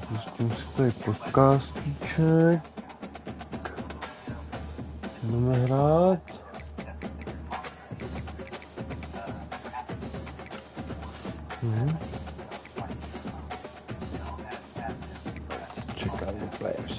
Pustím si tady podcastíček. Budeme hrát. Čekám na players.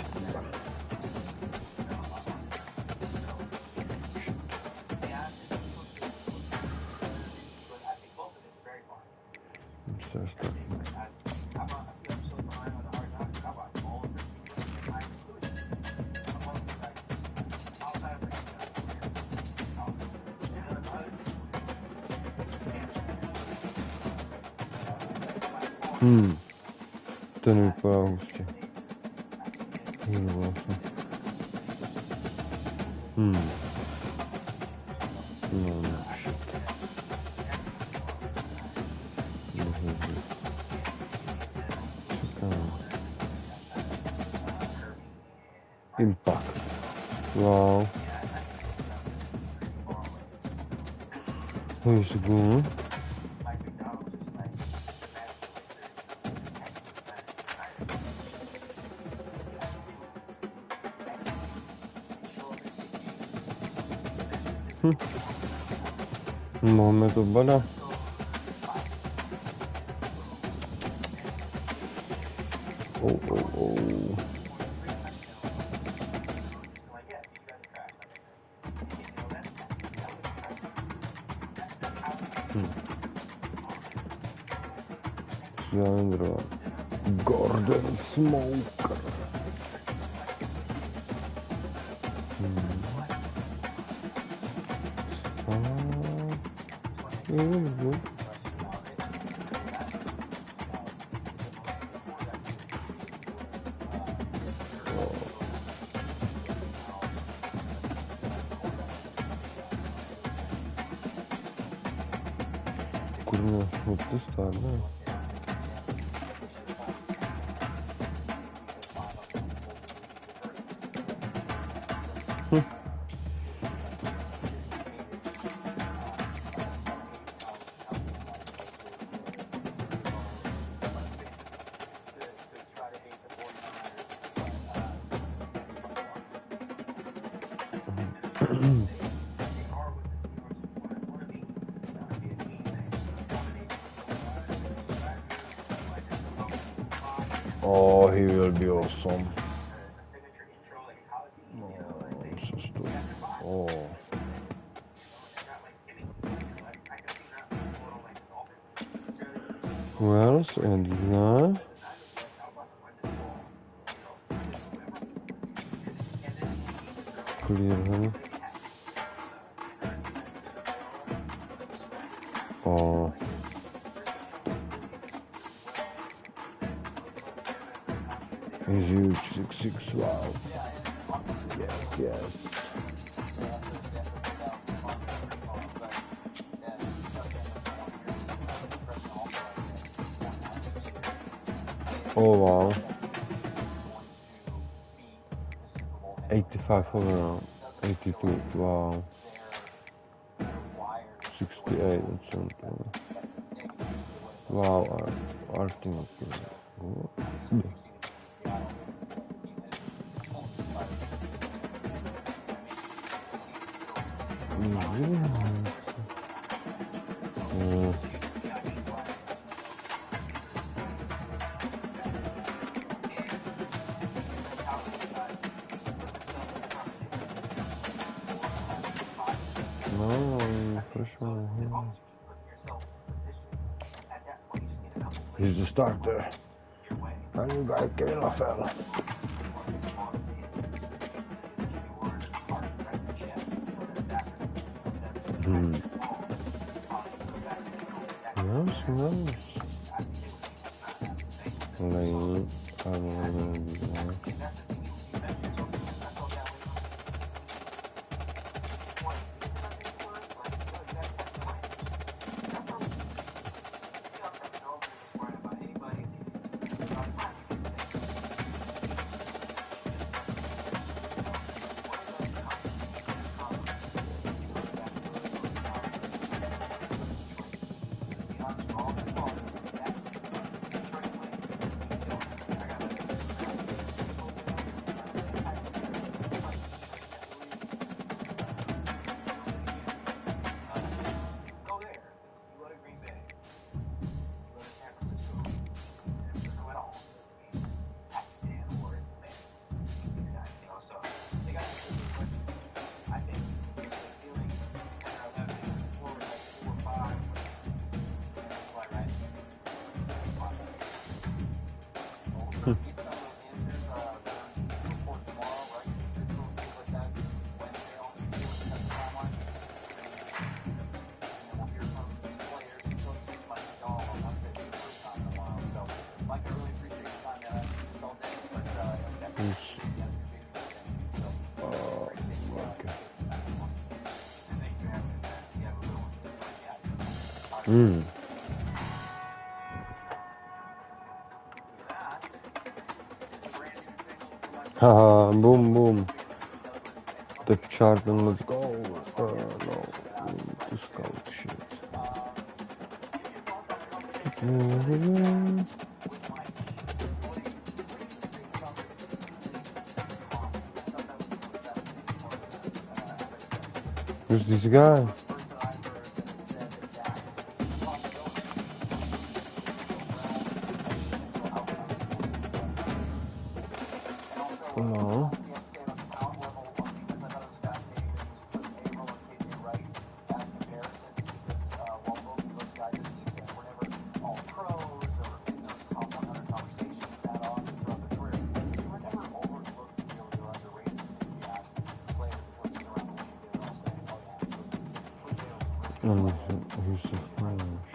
Ten vypadá hustě. Vlastně. No, shit. Čekám. Impact. Wow. Here's the goal. Máme to bada. Gordon Smoker. Kurva, вот ты старая. Oh, he will be awesome. Oh. Wells and that. Clear, honey. Oh. He's huge, 6'6", wow. Yes. Oh wow. 85 overall. 82, wow. 68 and something. Wow, our team. He's the starter. And you got Kayla fella. Nice. Lane, Haha, boom, boom. Dip chart and let's go. No, discount shit. Who's this guy? No. Who's the French?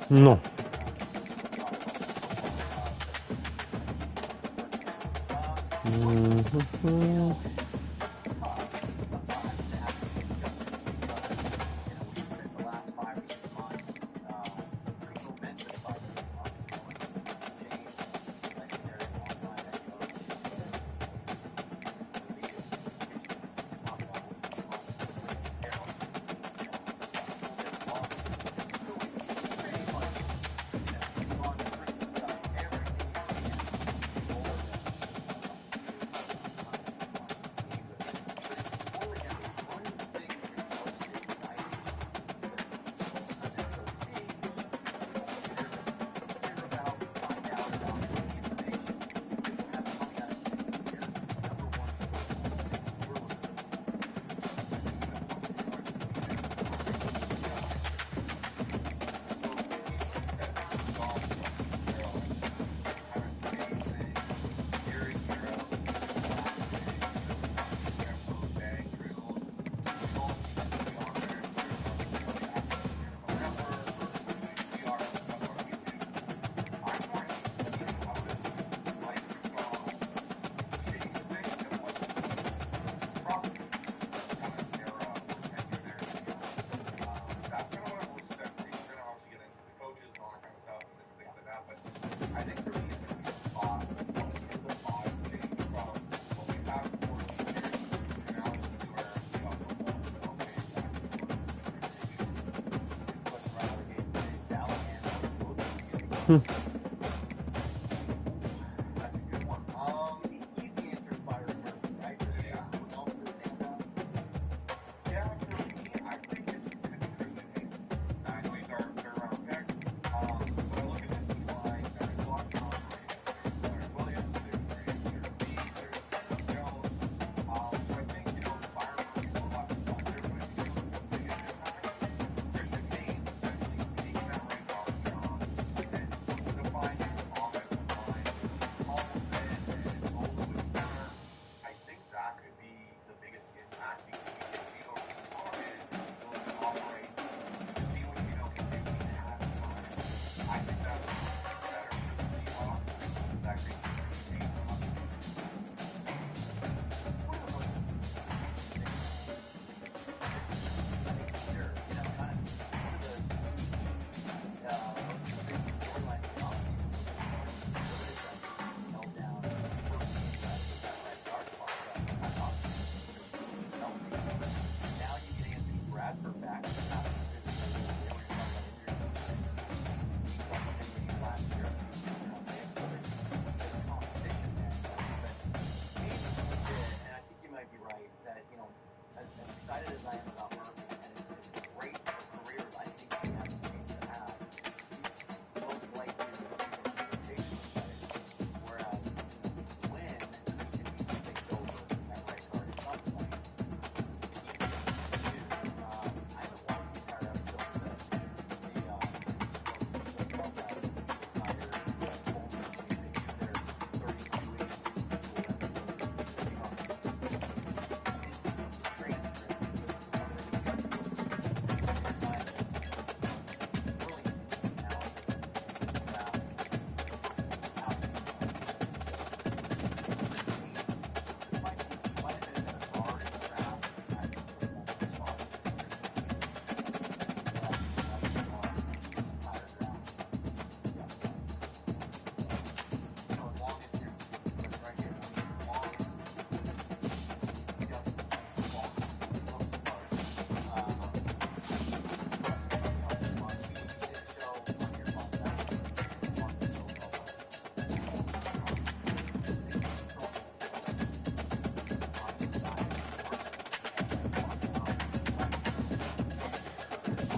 No.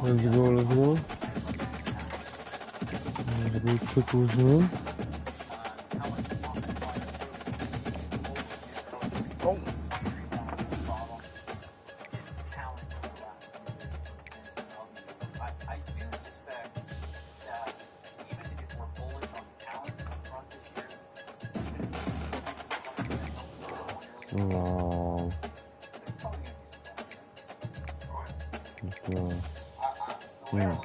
Let's go, let's go. Let's go check who's on. Oh. Wow. Yeah.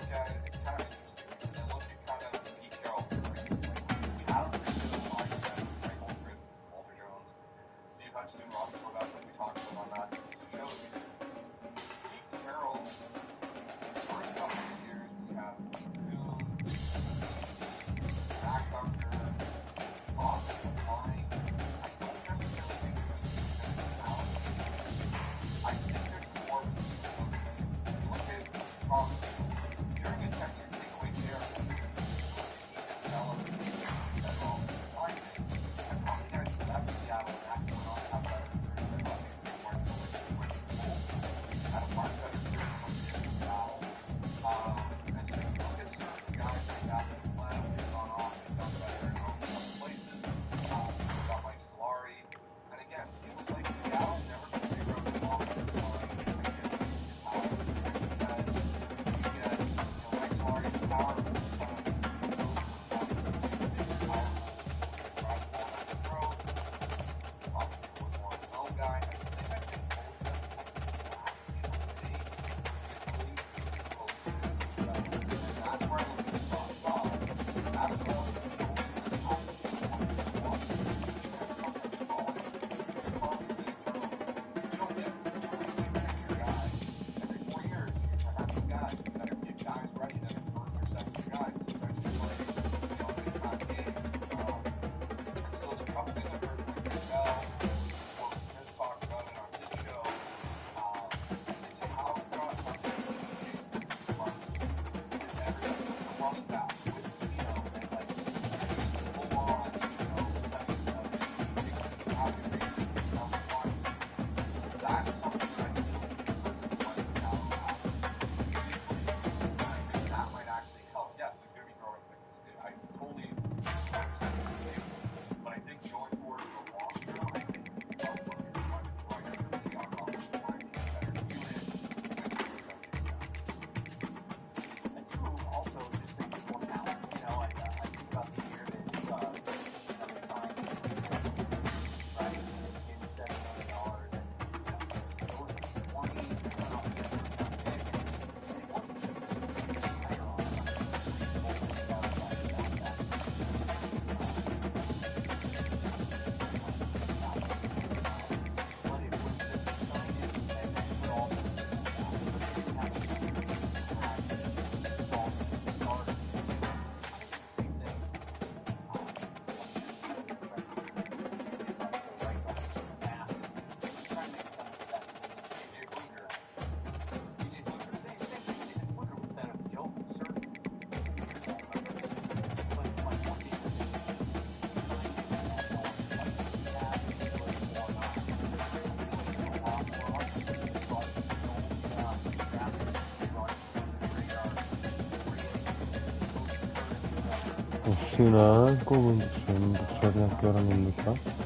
Cristina, come sono ancora non lo sa.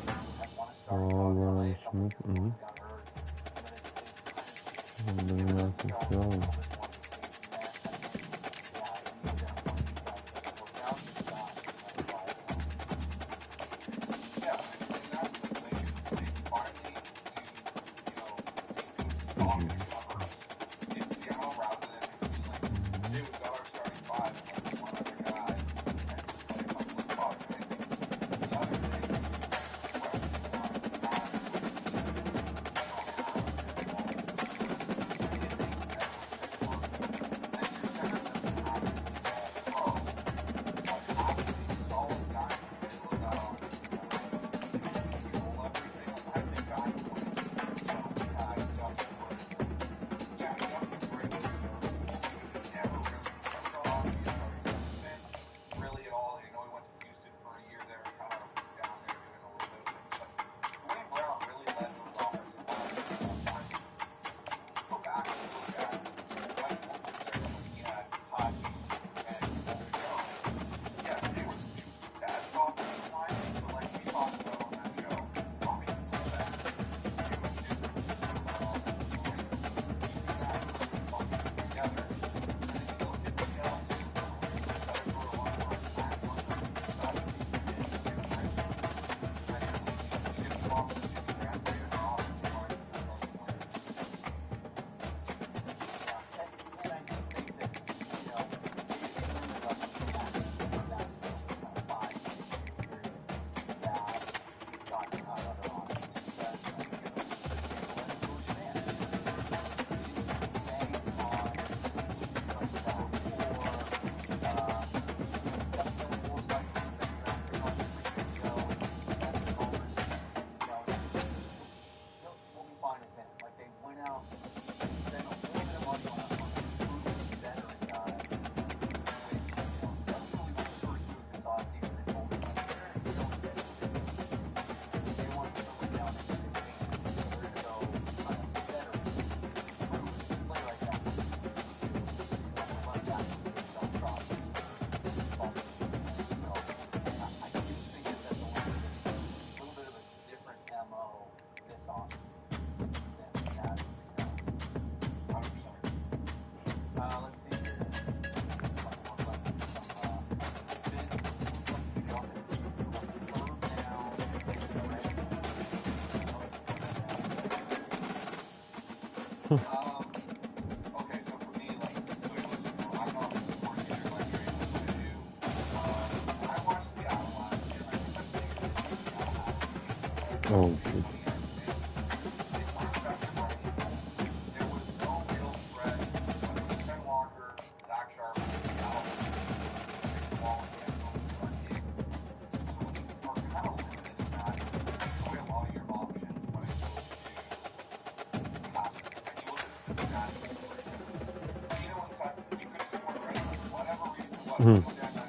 Oh, shit.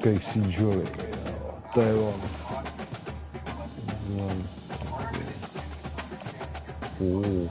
Casey Joy, Taiwan. Oh.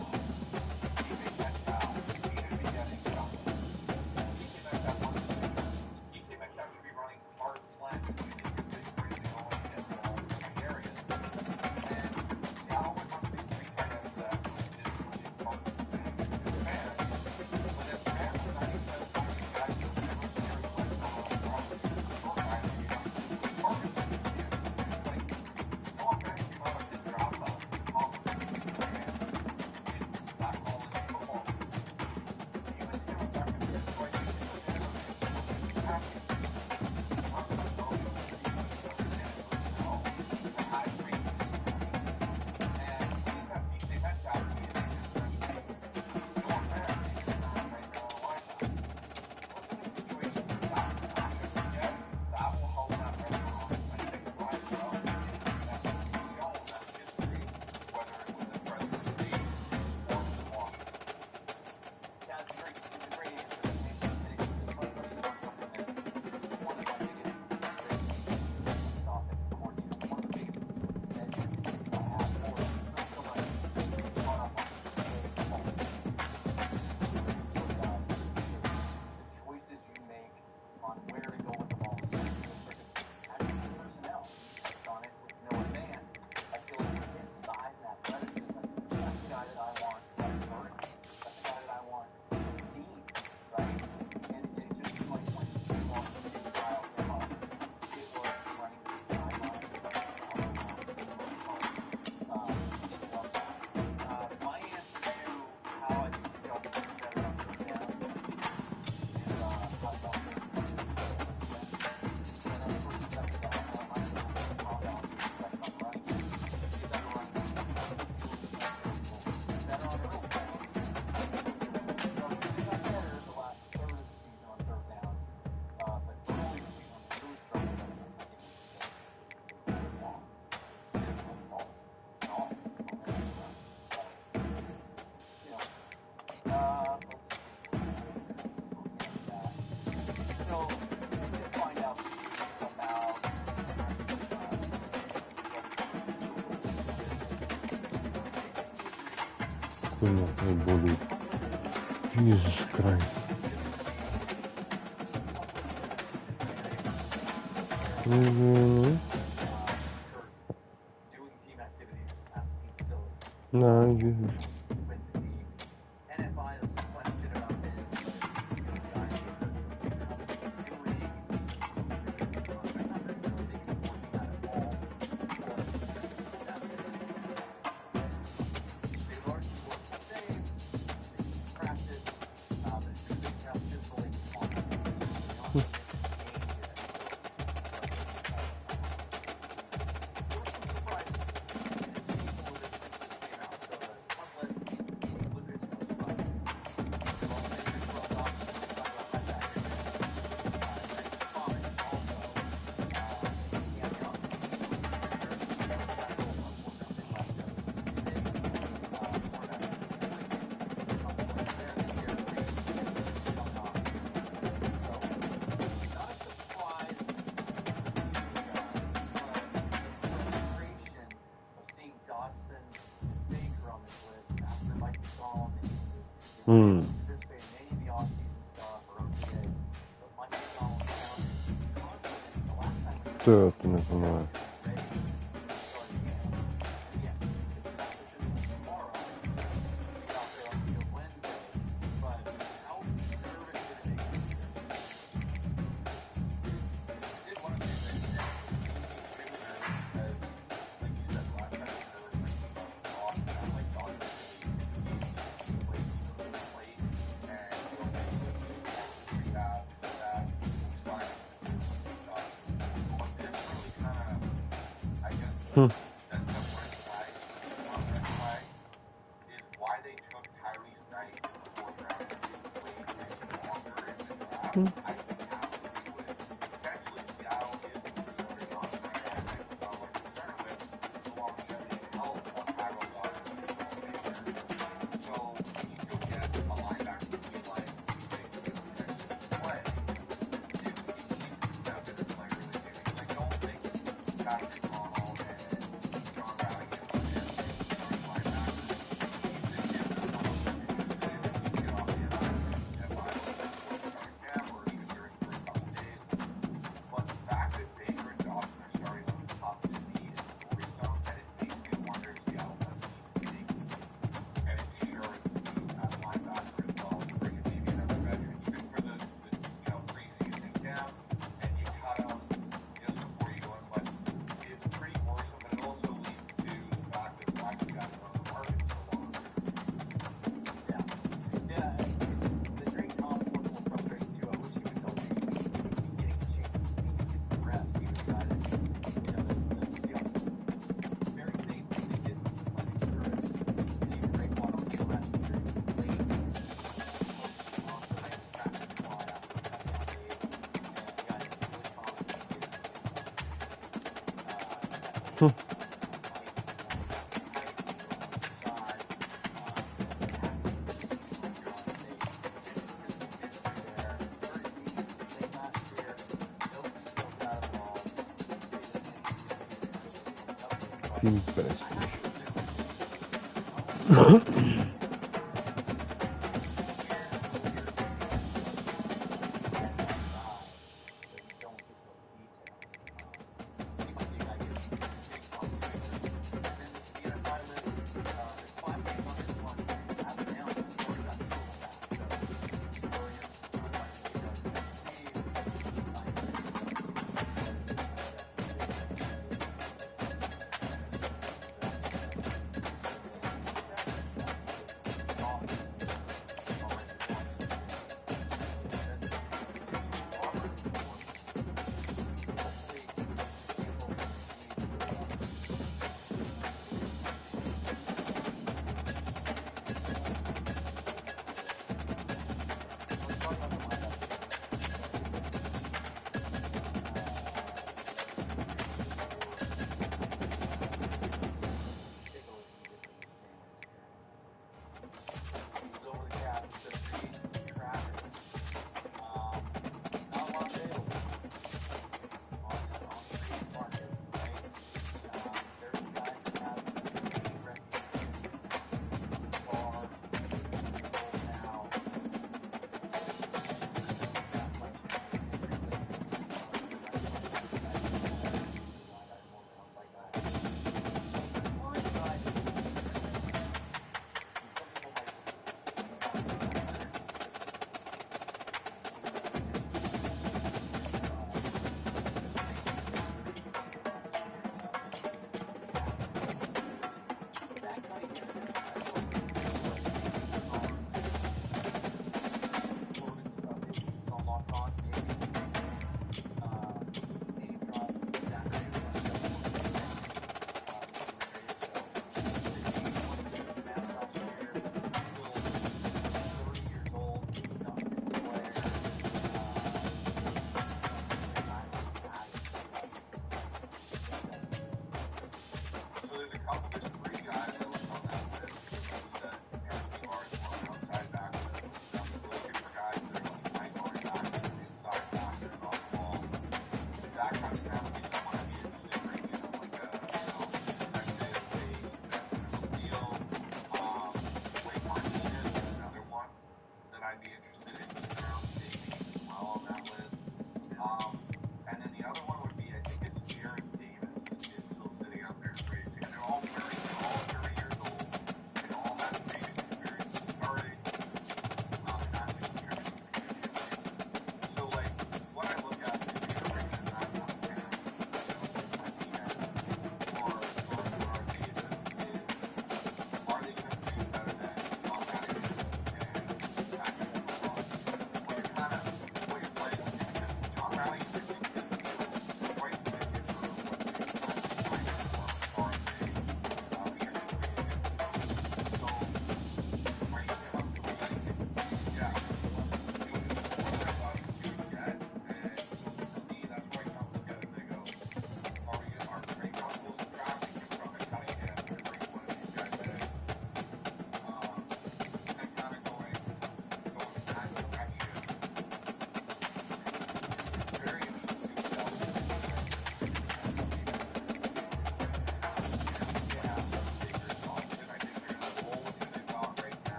Goodness, I believe. Jesus Christ. Mm-hmm. No, Jesus. Hmm. Történet már. Tímperes.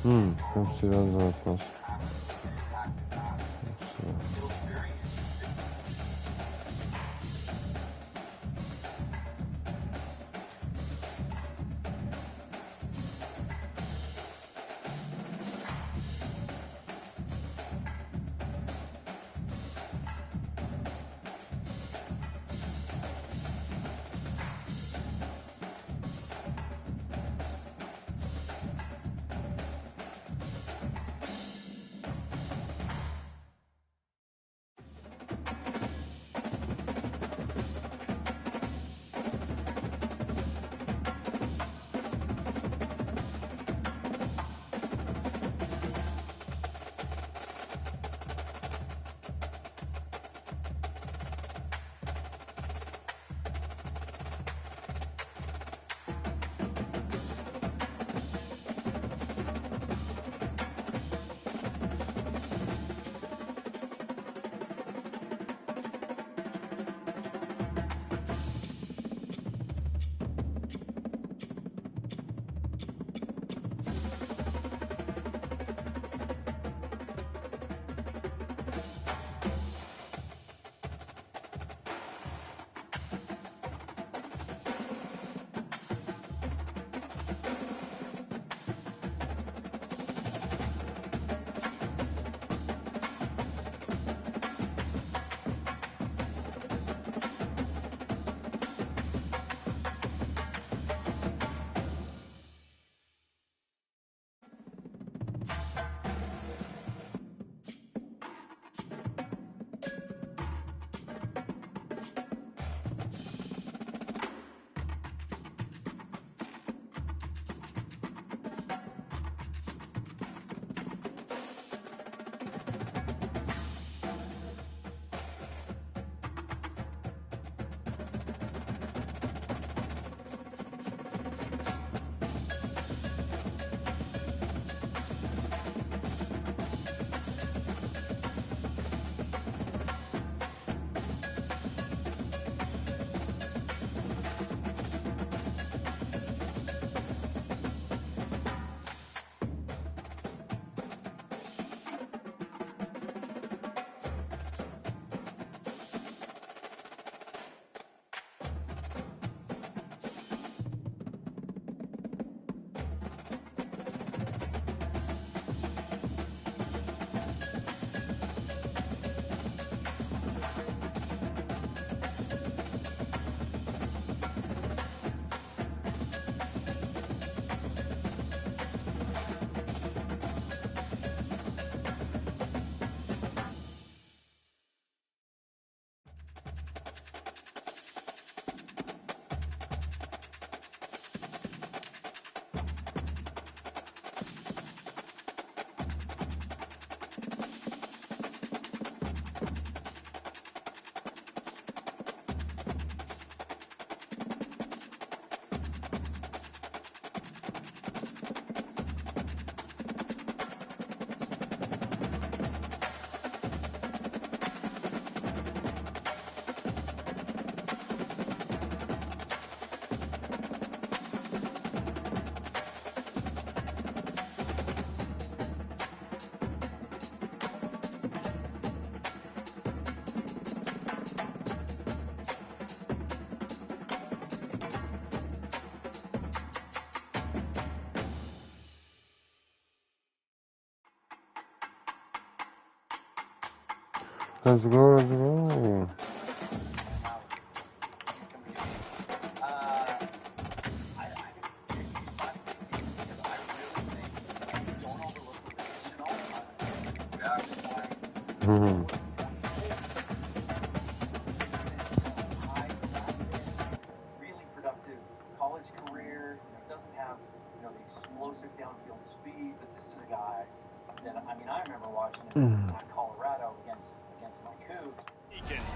Tam si raz zápas. Let's go, let's go. Really productive college career. Doesn't have the explosive downfield speed, but this is a guy that I remember watching him at Colorado against my Cougs.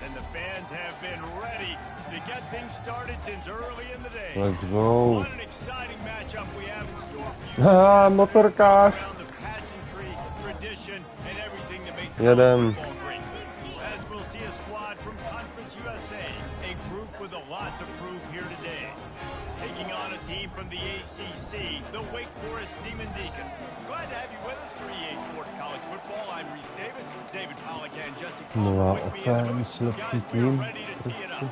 And the fans have been ready to get things started since early in the day. Let's go. What an exciting matchup we have in store for you. Motorkář. Around the pageantry, tradition, and everything that makes Jedem. football great. As we'll see a squad from Conference USA, a group with a lot to prove here today. Taking on a team from the ACC, the Wake Forest Demon Deacons. Glad to have you with us for EA Sports College Football. I'm Reese Davis, David Pollack, and Jesse Palmer with me in the booth. Guys, we are ready to tee it up.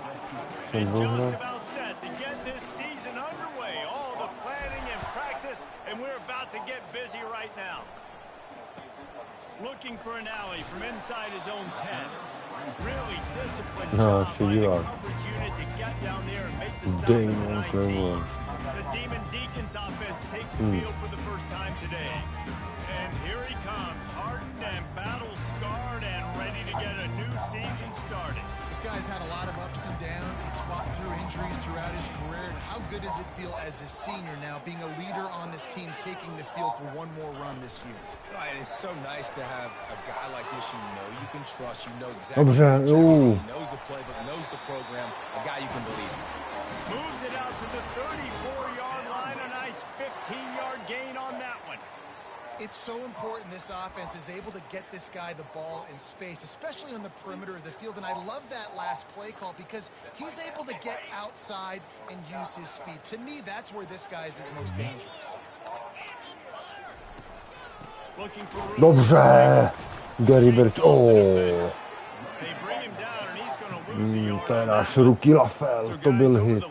And just about set to get this season underway. All the planning and practice, and we're about to get busy right now. Looking for an alley from inside his own 10. Really disciplined job by the coverage unit to get down there and make the stop at the 19. The Demon Deacons offense takes the field for the first time today. And here he comes, hardened and battle-scarred and ready to get a new season started. This guy's had a lot of ups and downs. He's fought through injuries throughout his career. How good does it feel as a senior now, being a leader on this team, taking the field for one more run this year? Right, it's so nice to have a guy like this you can trust, exactly what he knows the playbook, knows the program, a guy you can believe in. Moves it out to the 34-yard line, a nice 15-yard gain on that one. It's so important this offense is able to get this guy the ball in space, especially on the perimeter of the field. And I love that last play call because he's able to get outside and use his speed. To me, that's where this guy is his most dangerous. Looking for Dobře. Gary Bert. They bring him down and he's going to lose the yard. To je náš rookie Lafel. To byl hit.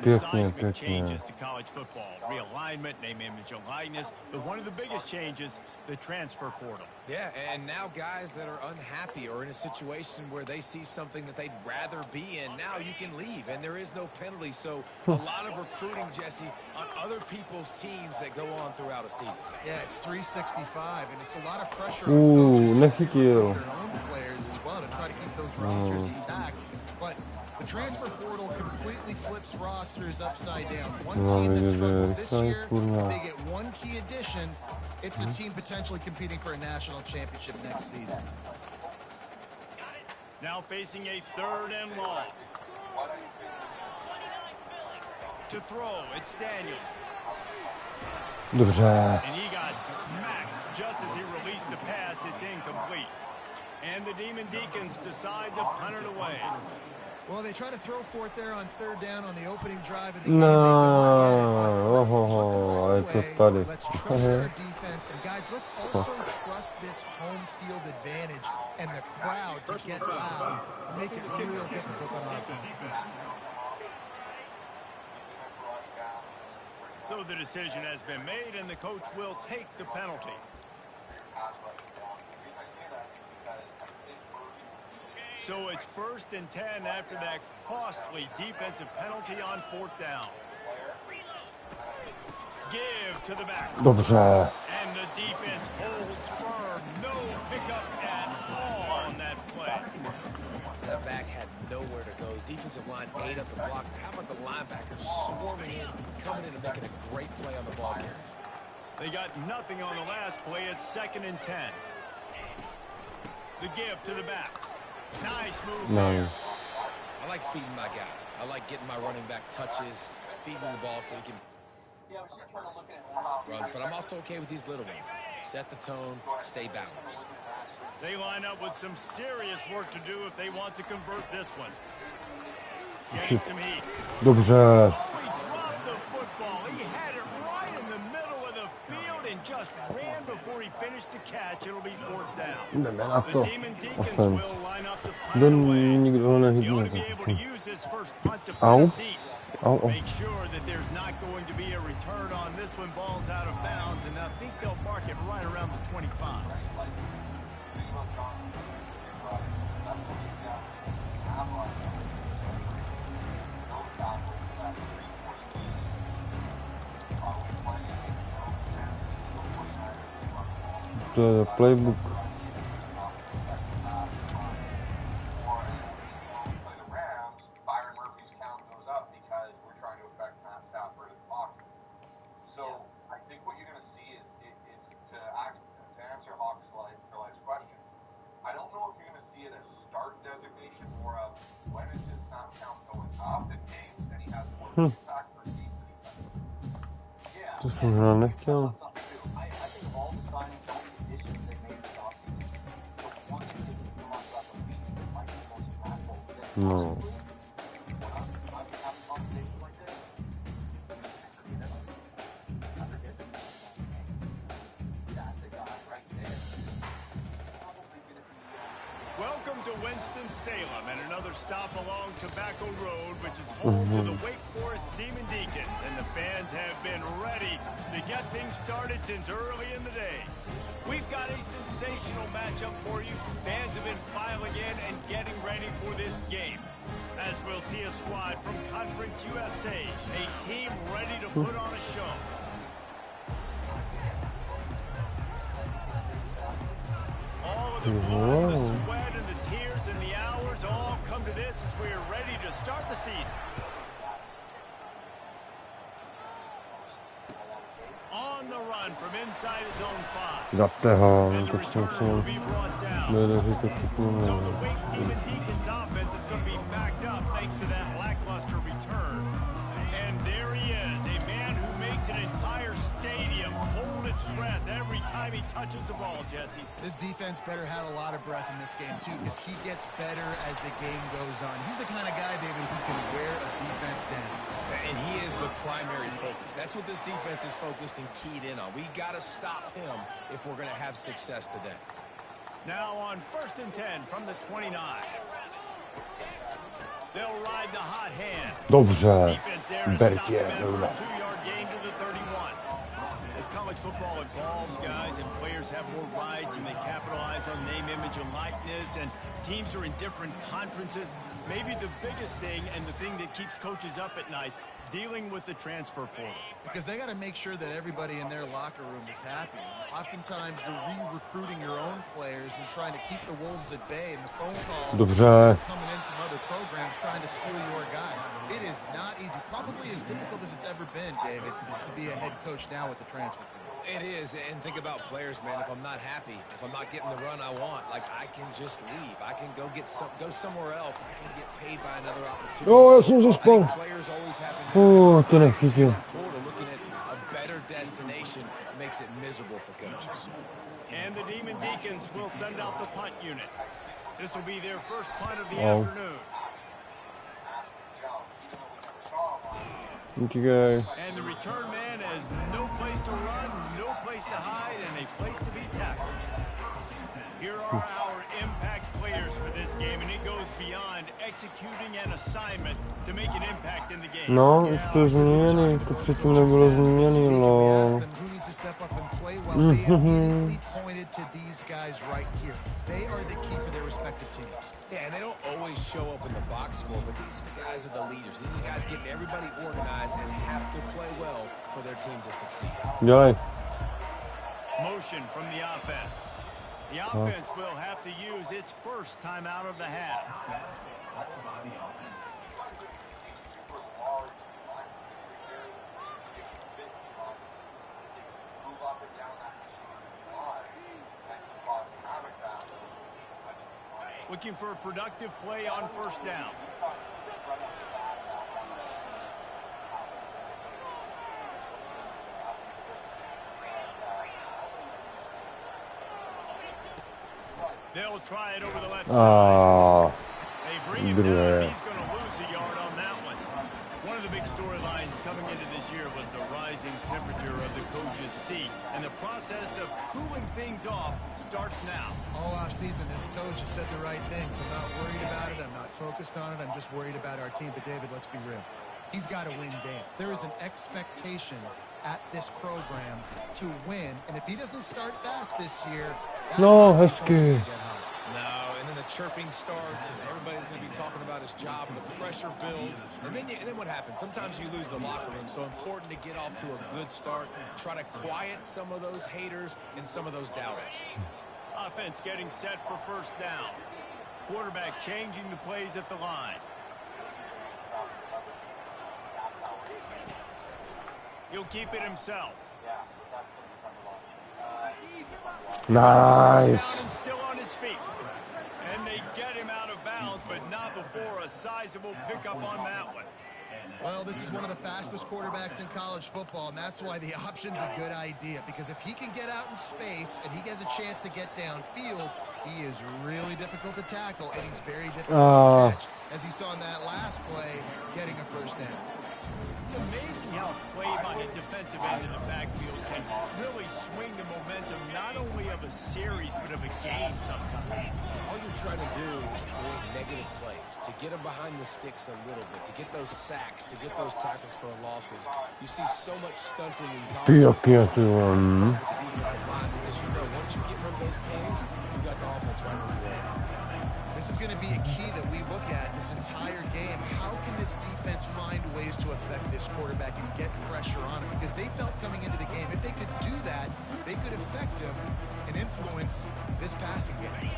Seismic changes to college football. Realignment, name, image, and likeness. But one of the biggest changes, the transfer portal. Yeah, and now guys that are unhappy or in a situation where they see something that they'd rather be in, now you can leave, and there is no penalty. So a lot of recruiting, Jesse, on other people's teams that go on throughout a season. Yeah, it's 365, and it's a lot of pressure on coaches their own players as well to try to keep those rosters intact. But the transfer portal completely flips rosters upside down. One team that struggles this year, if they get one key addition, it's a team potentially competing for a national championship next season. Now facing a 3rd and long. To throw, it's Daniels. Dobře. And he got smacked just as he released the pass. It's incomplete. And the Demon Deacons decide to punt it away. Well, they try to throw for it there on 3rd down on the opening drive of the game. No. Let's trust our defense. And, guys, let's also trust this home field advantage and the crowd to get loud and make it real difficult on our offense. So the decision has been made, and the coach will take the penalty. So it's 1st and 10 after that costly defensive penalty on 4th down. Give to the back. Dobře. And the defense holds firm. No pickup at all on that play. That back had nowhere to go. Defensive line ate up the blocks. How about the linebackers swarming in, coming in and making a great play on the ball here? They got nothing on the last play. It's 2nd and 10. The give to the back. Nice move there. I like feeding my guy. I like getting my running back touches, feeding the ball so he can runs. But I'm also okay with these little ones. Set the tone, stay balanced. They line up with some serious work to do if they want to convert this one. Getting some heat. Dobře. Oh, he dropped the football. He had it right in the middle of the field and just ran before he finished the catch. It'll be 4th down. The Demon Deacons will line up to punt away. He ought to be able to use his first punt to punt it deep. Make sure that there's not going to be a return on this one. Ball's out of bounds, and I think they'll mark it right around the 25. The playbook. To jsem hrál nechtěl. No. Welcome to Winston-Salem and another stop along Tobacco Road, which is home to the Wake Forest Demon Deacons, and the fans have been ready to get things started since early in the day. We've got a sensational matchup for you. Fans have been filing in and getting ready for this game, as we'll see a squad from Conference USA, a team ready to put on a show. All of the blood, the sweat, and the tears, and the hours all come to this as we are ready to start the season. On the run from inside his own 5. Dáte ho, And the to returner will be brought down. So the Wake Demon Deacons offense is going to be backed up thanks to that lackluster return. And there he is, a man who makes an entire stadium hold its breath every time he touches the ball, Jesse. This defense better have a lot of breath in this game, too, because he gets better as the game goes on. He's the kind of guy, David, who can wear a defense down. And he is the primary focus. That's what this defense is focused and keyed in on. We got to stop him if we're going to have success today. Now on 1st and 10 from the 29. They'll ride the hot hand. Dobře. Defense there to Berk stop je, them for dobré. a 2-yard gain to the 31. As college football evolves, guys, and players have more rights and they capitalize on name, image, and likeness, and teams are in different conferences, maybe the biggest thing and the thing that keeps coaches up at night, dealing with the transfer portal. Because they got to make sure that everybody in their locker room is happy. Oftentimes, you're re-recruiting your own players and trying to keep the wolves at bay, and the phone calls Dobře. coming in from other programs trying to steal your guys. It is not easy. Probably as difficult as it's ever been, David, to be a head coach now with the transfer portal. It is, and think about players, man. If I'm not happy, if I'm not getting the run I want, like I can just leave. I can go somewhere else. I can get paid by another opportunity. Jo, já jsem I zaspal. think players always have To nechytil. looking at a better destination makes it miserable for coaches. And the Demon Deacons will send out the punt unit. This will be their first punt of the Oh. afternoon. Thank you, guys. And the return man has no place to run, no place to hide, and a place to be tackled. Here are our impact players for this game, and it goes beyond executing an assignment to make an impact in the game. No, už to je změněný, to předtím nebylo změněný, lol. They are the key for their respective teams. Yeah, and they don't always show up in the box score, but these are the guys are the leaders. These are the guys getting everybody organized and have to play well for their team to succeed. Dělej. Motion from the offense. The offense will have to use its first time out of the half. Looking for a productive play on 1st down. They'll try it over the left side. They bring him down, and he's going to lose a yard on that one. One of the big storylines coming into this year was the rising temperature of the coach's seat, and the process of cooling things off starts now. All offseason, this coach has said the right things. I'm not worried about it. I'm not focused on it. I'm just worried about our team. But, David, let's be real. He's got to win games. There is an expectation at this program to win. And if he doesn't start fast this year, No, hezky. No, and then the chirping starts, and everybody's going to be talking about his job, and the pressure builds. And then what happens? Sometimes you lose the locker room, so important to get off to a good start. Try to quiet some of those haters and some of those doubters. Offense getting set for first down. Quarterback changing the plays at the line. He'll keep it himself. Nice. Down and still on his feet. And they get him out of bounds, but not before a sizable pickup on that one. Well, this is one of the fastest quarterbacks in college football, and that's why the option's a good idea. Because if he can get out in space and he has a chance to get downfield, he is really difficult to tackle, and he's very difficult to catch. As you saw in that last play, getting a first down. It's amazing how a play by a defensive end in the backfield can really swing the momentum not only of a series, but of a game sometimes. All you're trying to do is create negative plays, to get them behind the sticks a little bit, to get those sacks, to get those tackles for losses. You see so much stunting in college. Because you know, once you get rid of those plays, you got the offense right where you are. This is going to be a key that we look at this entire game. How can this defense find ways to affect this quarterback and get pressure on him? Because they felt coming into the game, if they could do that, they could affect him and influence this passing game.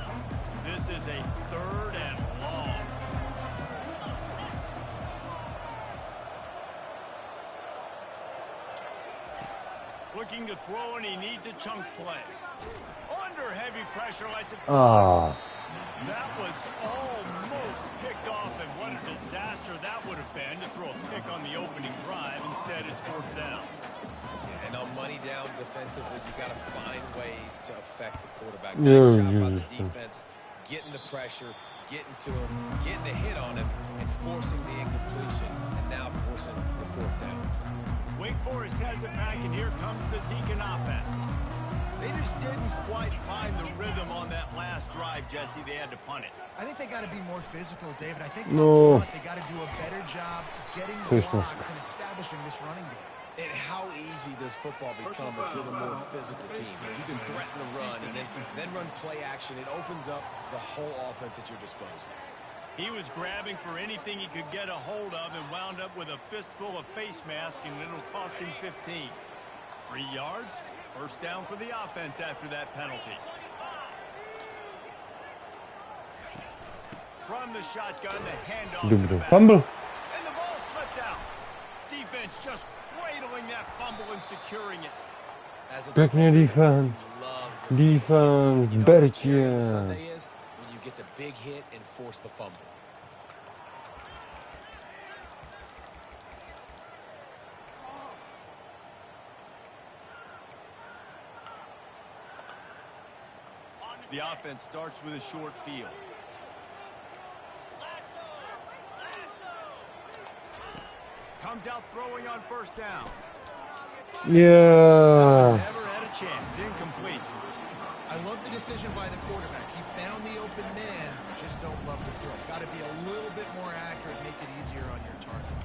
This is a 3rd and long. Looking to throw, and he needs a chunk play. Under heavy pressure, lets it fly. That was almost picked off, and what a disaster that would have been to throw a pick on the opening drive. Instead, it's 4th down. Yeah, and on money down defensively, you got to find ways to affect the quarterback. Nice job by the defense, getting the pressure, getting to him, getting a hit on him, and forcing the incompletion, and now forcing the 4th down. Wake Forest has it back, and here comes the Deacon offense. They just didn't quite find the rhythm on that last drive, Jesse. They had to punt it. I think they got to be more physical, David. I think up front they got to do a better job getting blocks and establishing this running game. And how easy does football become if you're the more physical team? If you can threaten the run and then run play action, it opens up the whole offense at your disposal. He was grabbing for anything he could get a hold of and wound up with a fistful of face mask, and it'll cost him 15. 3 yards. First down for the offense after that penalty. From the shotgun, the handoff to the back. Fumble. And the ball slipped out. Defense just cradling that fumble and securing it. As a Pěkně defense. Berčie. Sunday is when you get the big hit and force the fumble. The offense starts with a short field. Comes out throwing on first down. Yeah. Never had a chance. Incomplete. I love the decision by the quarterback. He found the open man. Just don't love the throw. Got to be a little bit more accurate, make it easier on your target.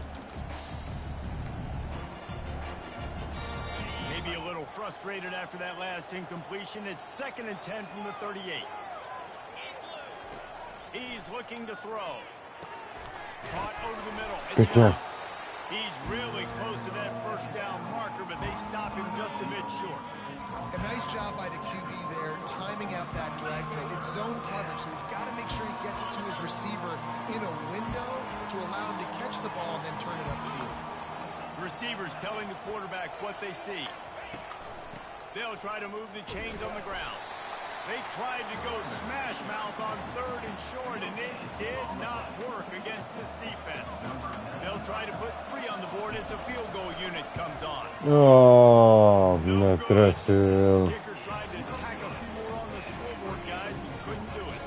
Maybe a little frustrated after that last incompletion. It's 2nd and 10 from the 38. He's looking to throw. Caught over the middle. It's Good. He's really close to that first down marker, but they stop him just a bit short. A nice job by the QB there, timing out that drag throw. It's zone coverage, so he's got to make sure he gets it to his receiver in a window to allow him to catch the ball and then turn it upfield. Receivers telling the quarterback what they see. They'll try to move the chains on the ground. They tried to go smash mouth on 3rd and short, and it did not work against this defense. They'll try to put 3 on the board as the field goal unit comes on. Oh, netrefil. Kicker tried to tack a few more on the scoreboard, guys, but couldn't do it.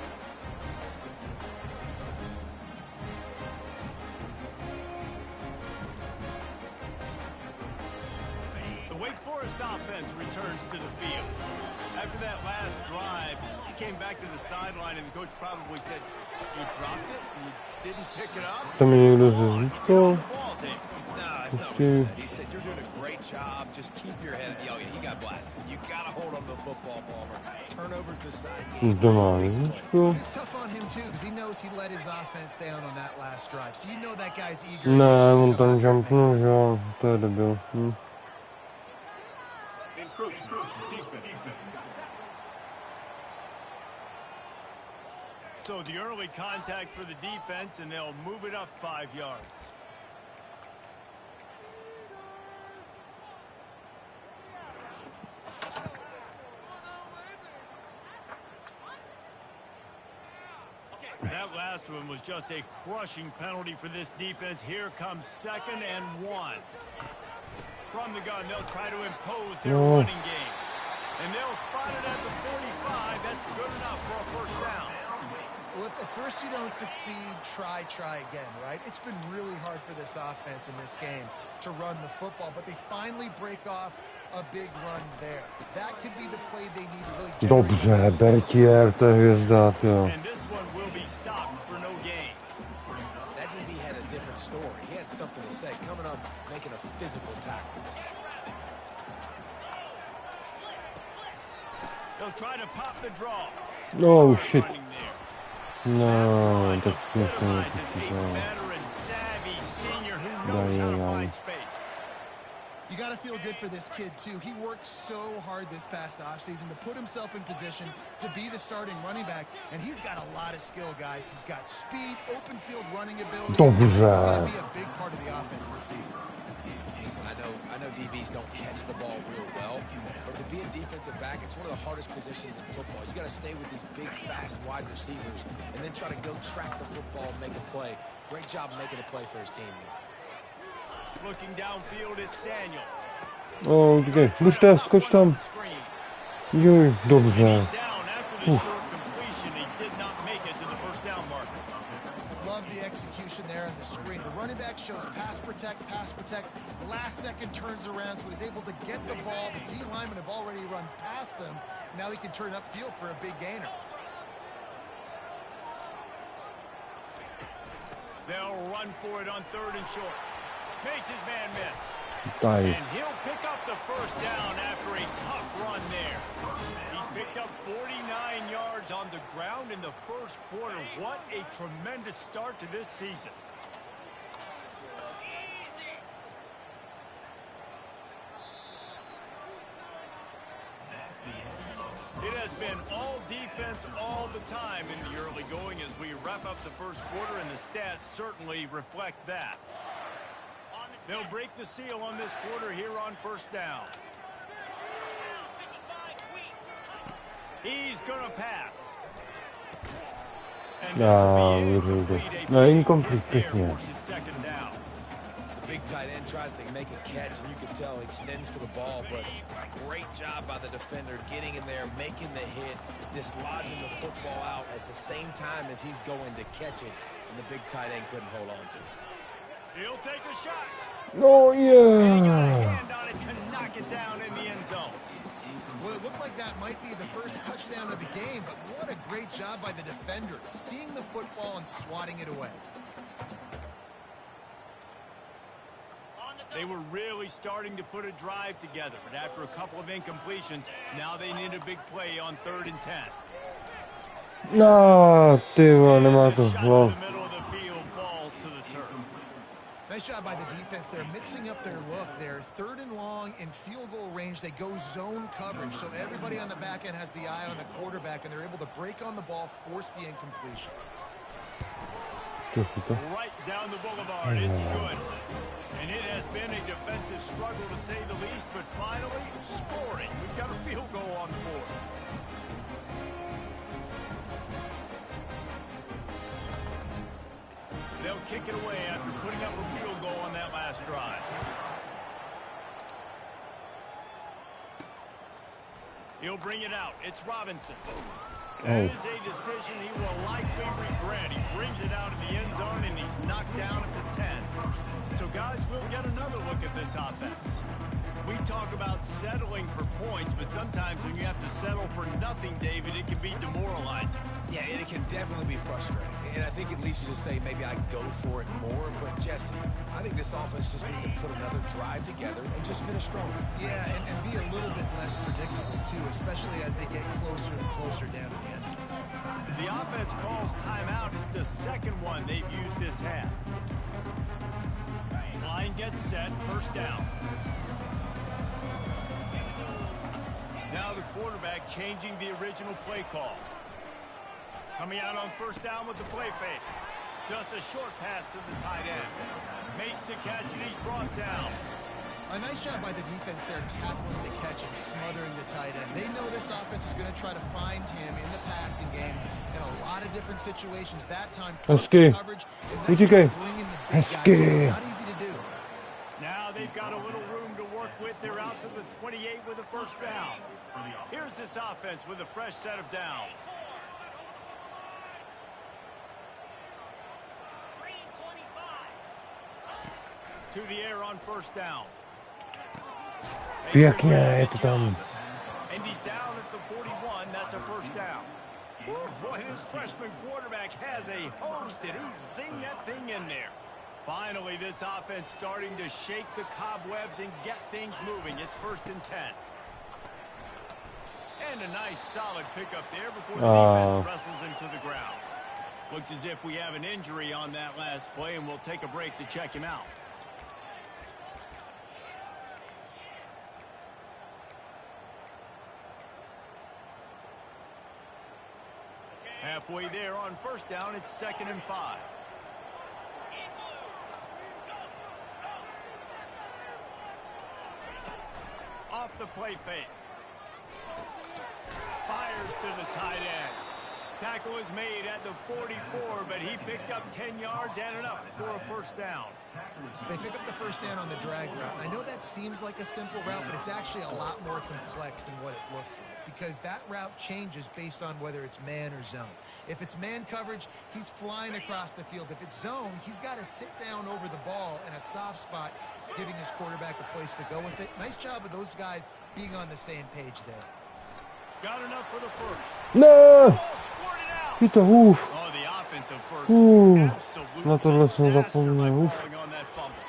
The Wake Forest offense returns to the field. After that last drive, he came back to the sideline, and the coach probably said, "You dropped it, and you didn't pick it up." To mi někdo říkal. No, it's not what he said. He said, you're doing a great job. Just keep your head. Oh, yeah, he got blasted. You got to hold on to the football, Palmer. Turnovers decide games. It's tough on him, too, because he knows he let his offense down on that last drive. So you know that guy's eager. Ne, on tam jumpnul, jo, to je debil. So the early contact for the defense, and they'll move it up 5 yards. That last one was just a crushing penalty for this defense. Here comes 2nd and 1. From the gun, they'll try to impose their running game. And they'll spot it at the 45. That's good enough for a first down. Well, if at first you don't succeed, try again, right? It's been really hard for this offense in this game to run the football, but they finally break off a big run there. That could be the play they need to really Dobře, Bertier, to je hvězda, jo. And this one will be stopped for no gain. That DB had a different story. He had something to say, coming up, making a physical tackle. They'll try to pop the draw. Oh, shit. No, tak veteran, savvy senior who knows how to find space. You got to feel good for this kid, too. He worked so hard this past offseason to put himself in position to be the starting running back, and he's got a lot of skill, guys. He's got speed, open field running ability. He's going to be a big part of the offense this season. Listen, I know DBs don't catch the ball real well, but to be a defensive back, it's one of the hardest positions in football. You got to stay with these big, fast wide receivers and then try to go track the football and make a play. Great job making a play for his team there. Looking downfield, it's Daniels. O, uciekaj, puszczę, skocz tam. Juj, dobrze. Love the execution there on the screen. The running back shows pass protect. Last second turns around, so he's able to get the ball. The D linemen have already run past him. Now he can turn upfield for a big gainer. They'll run for it on 3rd and short. Makes his man miss. Daj. And he'll pick up the first down after a tough run there. He's picked up 49 yards on the ground in the first quarter. What a tremendous start to this season. It has been all defense all the time in the early going as we wrap up the first quarter, and the stats certainly reflect that. They'll break the seal on this quarter here on 1st down. He's going to pass. And incomplete, pěkně. The big tight end tries to make a catch, and you can tell he extends for the ball, but great job by the defender getting in there, making the hit, dislodging the football out at the same time as he's going to catch it, and the big tight end couldn't hold on to it. He'll take a shot. No, And he got a hand on it to knock it down in the end zone. Well, it looked like that might be the first touchdown of the game, but what a great job by the defender, seeing the football and swatting it away. They were really starting to put a drive together, but after a couple of incompletions, now they need a big play on 3rd and 10. No, ty vole, nemá to. Wow. Nice job by the defense. They're mixing up their look. They're 3rd and long in field goal range. They go zone coverage, so everybody on the back end has the eye on the quarterback, and they're able to break on the ball, force the incompletion. Right down the boulevard, it's good. And it has been a defensive struggle to say the least, but finally scoring. We've got a field goal on the board. They'll kick it away after putting up a field goal on that last drive. He'll bring it out. It's Robinson. That is a decision he will likely regret. He brings it out in the end zone, and he's knocked down at the 10. So, guys, we'll get another look at this offense. We talk about settling for points, but sometimes when you have to settle for nothing, David, it can be demoralizing. Yeah, and it can definitely be frustrating. And I think it leads you to say maybe I go for it more, but Jesse, I think this offense just needs to put another drive together and just finish strong. Yeah, and be a little bit less predictable, too, especially as they get closer and closer down to the end zone. The offense calls timeout. It's the second one they've used this half. Line gets set, first down. Now the quarterback changing the original play call. Coming out on first down with the play fake. Just a short pass to the tight end. Makes the catch and he's brought down. A nice job by the defense there tackling the catch and smothering the tight end. They know this offense is going to try to find him in the passing game in a lot of different situations. That time, Husky. coverage. Husky. Husky. Not easy to do. Now they've got a little room to work with. They're out to the 28 with a first down. Here's this offense with a fresh set of downs. To the air on first down. Pięknie, to tam. And he's down at the 41. That's a first down. Boy, this freshman quarterback has a hose. Did he zing that thing in there? Finally, this offense starting to shake the cobwebs and get things moving. It's 1st and 10. And a nice solid pickup there before the defense wrestles him to the ground. Looks as if we have an injury on that last play, and we'll take a break to check him out. Halfway there on first down, it's 2nd and 5. Off the play fake. Fires to the tight end. Tackle is made at the 44, but he picked up 10 yards and enough for a first down. They pick up the first down on the drag route. I know that seems like a simple route, but it's actually a lot more complex than what it looks like, because that route changes based on whether it's man or zone. If it's man coverage, he's flying across the field. If it's zone, he's got to sit down over the ball in a soft spot, giving his quarterback a place to go with it. Nice job of those guys being on the same page there. Got enough for the first. No! Ball squirted out. Pito, uff. Oh, the offensive first. Na to lecę zapomniał. On that fumble.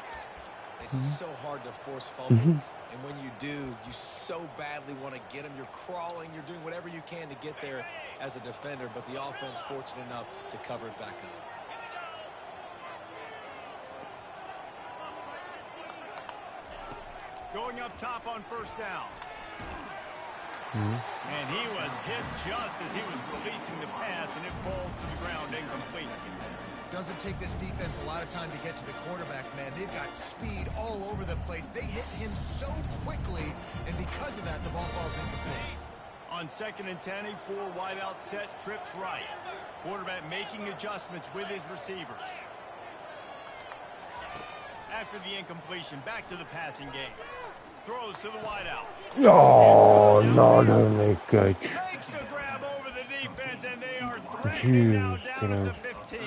It's so hard to force fumbles, and when you do, you so badly want to get them. You're crawling, you're doing whatever you can to get there as a defender, but the offense fortunate enough to cover it back up. Going up top on first down. And he was hit just as he was releasing the pass, and it falls to the ground incomplete. Doesn't take this defense a lot of time to get to the quarterback, man. They've got speed all over the place. They hit him so quickly, and because of that, the ball falls incomplete. On 2nd and 10, a 4 wide out set, trips right. Quarterback making adjustments with his receivers. After the incompletion, back to the passing game. Throws to the wideout. Oh, no, catch. Makes the grab over the defense, and they are threatening now down at the 15.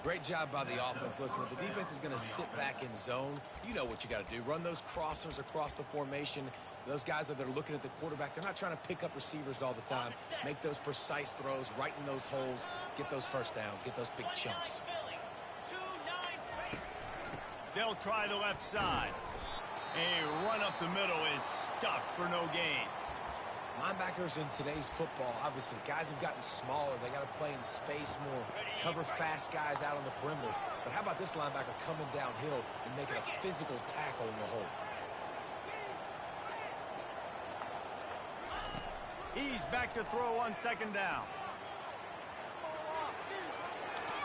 Great job by the offense. Listen, if the defense is going to sit back in zone, you know what you got to do. Run those crossers across the formation. Those guys that are looking at the quarterback, they're not trying to pick up receivers all the time. Make those precise throws right in those holes. Get those first downs. Get those big chunks. They'll try the left side. A run up the middle is stuffed for no gain. Linebackers in today's football, obviously, guys have gotten smaller. They got to play in space more, cover fast guys out on the perimeter. But how about this linebacker coming downhill and making a physical tackle in the hole? He's back to throw on 2nd down.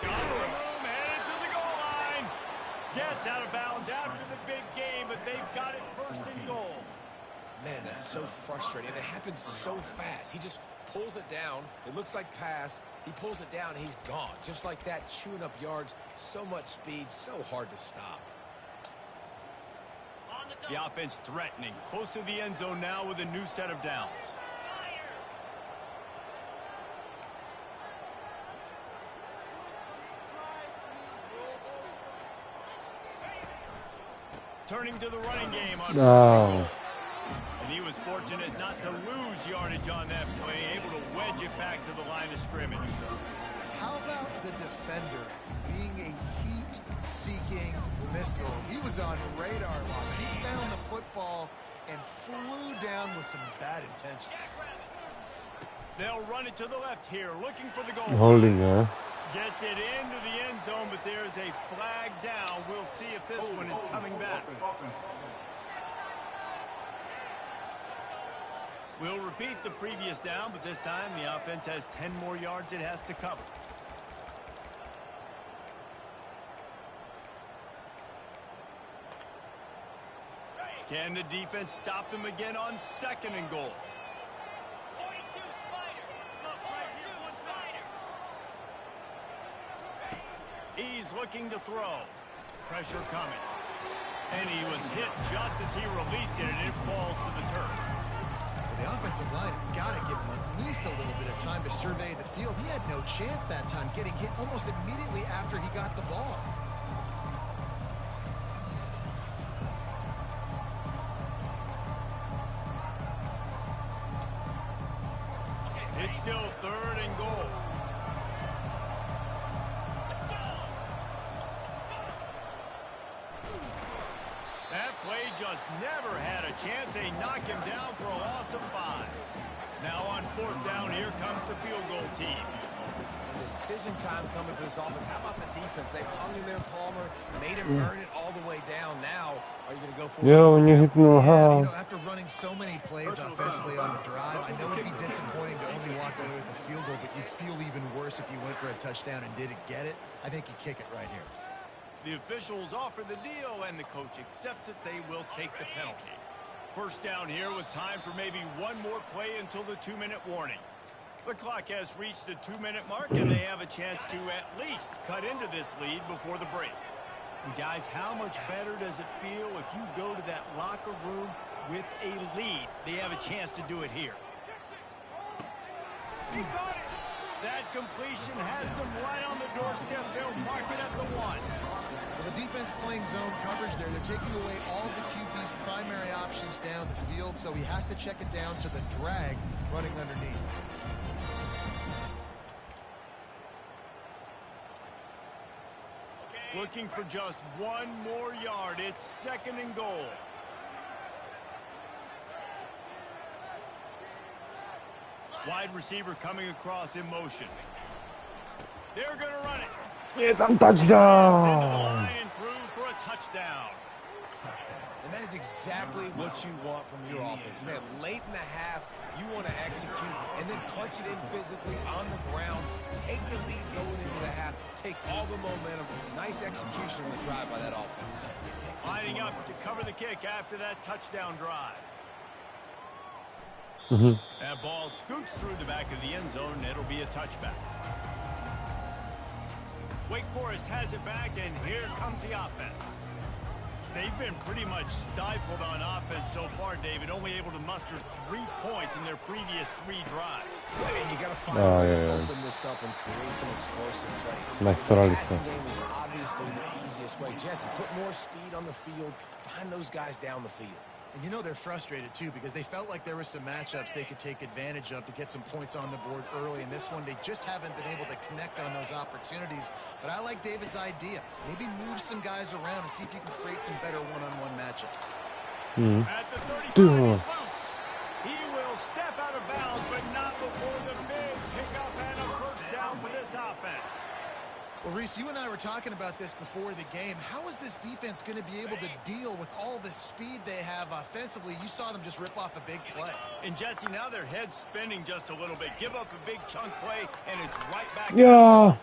Got some room, headed to the goal line. Gets out of bounds after the big game, but they've got it 1st and goal. Man, that's so frustrating. And it happens so fast. He just pulls it down. It looks like pass. He pulls it down, and he's gone. Just like that, chewing up yards. So much speed, so hard to stop. The offense threatening. Close to the end zone now with a new set of downs. Turning to the running game on No. and he was fortunate not to lose yardage on that play, able to wedge it back to the line of scrimmage. How about the defender being a heat-seeking missile. He was on radar lock. He found the football and flew down with some bad intentions. They'll run it to the left here, looking for the goal. Holding, huh? Gets it into the end zone, but there's a flag down. We'll see if this one is coming back. We'll repeat the previous down, but this time the offense has 10 more yards it has to cover. Can the defense stop them again on 2nd and goal? He's looking to throw. Pressure coming. And he was hit just as he released it, and it falls to the turf. Well, the offensive line has got to give him at least a little bit of time to survey the field. He had no chance that time, getting hit almost immediately after he got the ball. It's still 3rd and goal. That play just never had a chance. They knock him down for a loss of 5. Now on 4th down, here comes the field goal team. Decision time coming for this offense. How about the defense? They've hung in there, Palmer, made him earn it all the way down. Now, are you going to go for it? Yeah, when you hit no Yeah, you know, after running so many plays offensively on the drive, I know it'd be disappointing to only walk away with a field goal, but you'd feel even worse if you went for a touchdown and didn't get it. I think you kick it right here. The officials offer the deal, and the coach accepts it. They will take the penalty. 1st down here with time for maybe one more play until the 2-minute warning. The clock has reached the 2-minute mark, and they have a chance to at least cut into this lead before the break. And guys, how much better does it feel if you go to that locker room with a lead? They have a chance to do it here. He got it. That completion has them right on the doorstep. They'll mark it at the 1. Well, the defense playing zone coverage there. They're taking away all the QB's primary options down the field, so he has to check it down to the drag running underneath. Looking for just one more yard. It's 2nd and goal. Wide receiver coming across in motion. They're going to run it. It's a Into the touchdown. line and through for a touchdown. And that is exactly what you want from your offense. Man, late in the half, you want to execute and then punch it in physically on the ground. Take the lead going into the half. Take all the momentum. Nice execution on the drive by that offense. Lining up to cover the kick after that touchdown drive. That ball scoots through the back of the end zone, and it'll be a touchback. Wake Forest has it back, and here comes the offense. They've been pretty much stifled on offense so far, David, only able to muster 3 points in their previous 3 drives. And you got to find a way to open this up and create some explosive plays. The passing game is obviously the easiest way. Jesse, put more speed on the field. Find those guys down the field. And you know they're frustrated, too, because they felt like there were some matchups they could take advantage of to get some points on the board early. In this one, they just haven't been able to connect on those opportunities. But I like David's idea. Maybe move some guys around and see if you can create some better one-on-one matchups. At the 35, he's loose. He will step out of bounds, but not before the big pickup and a 1st down for this offense. Well, Reese, you and I were talking about this before the game. How is this defense going to be able to deal with all the speed they have offensively? You saw them just rip off a big play. And, Jesse, now their head's spinning just a little bit. Give up a big chunk play, and it's right back. Yeah.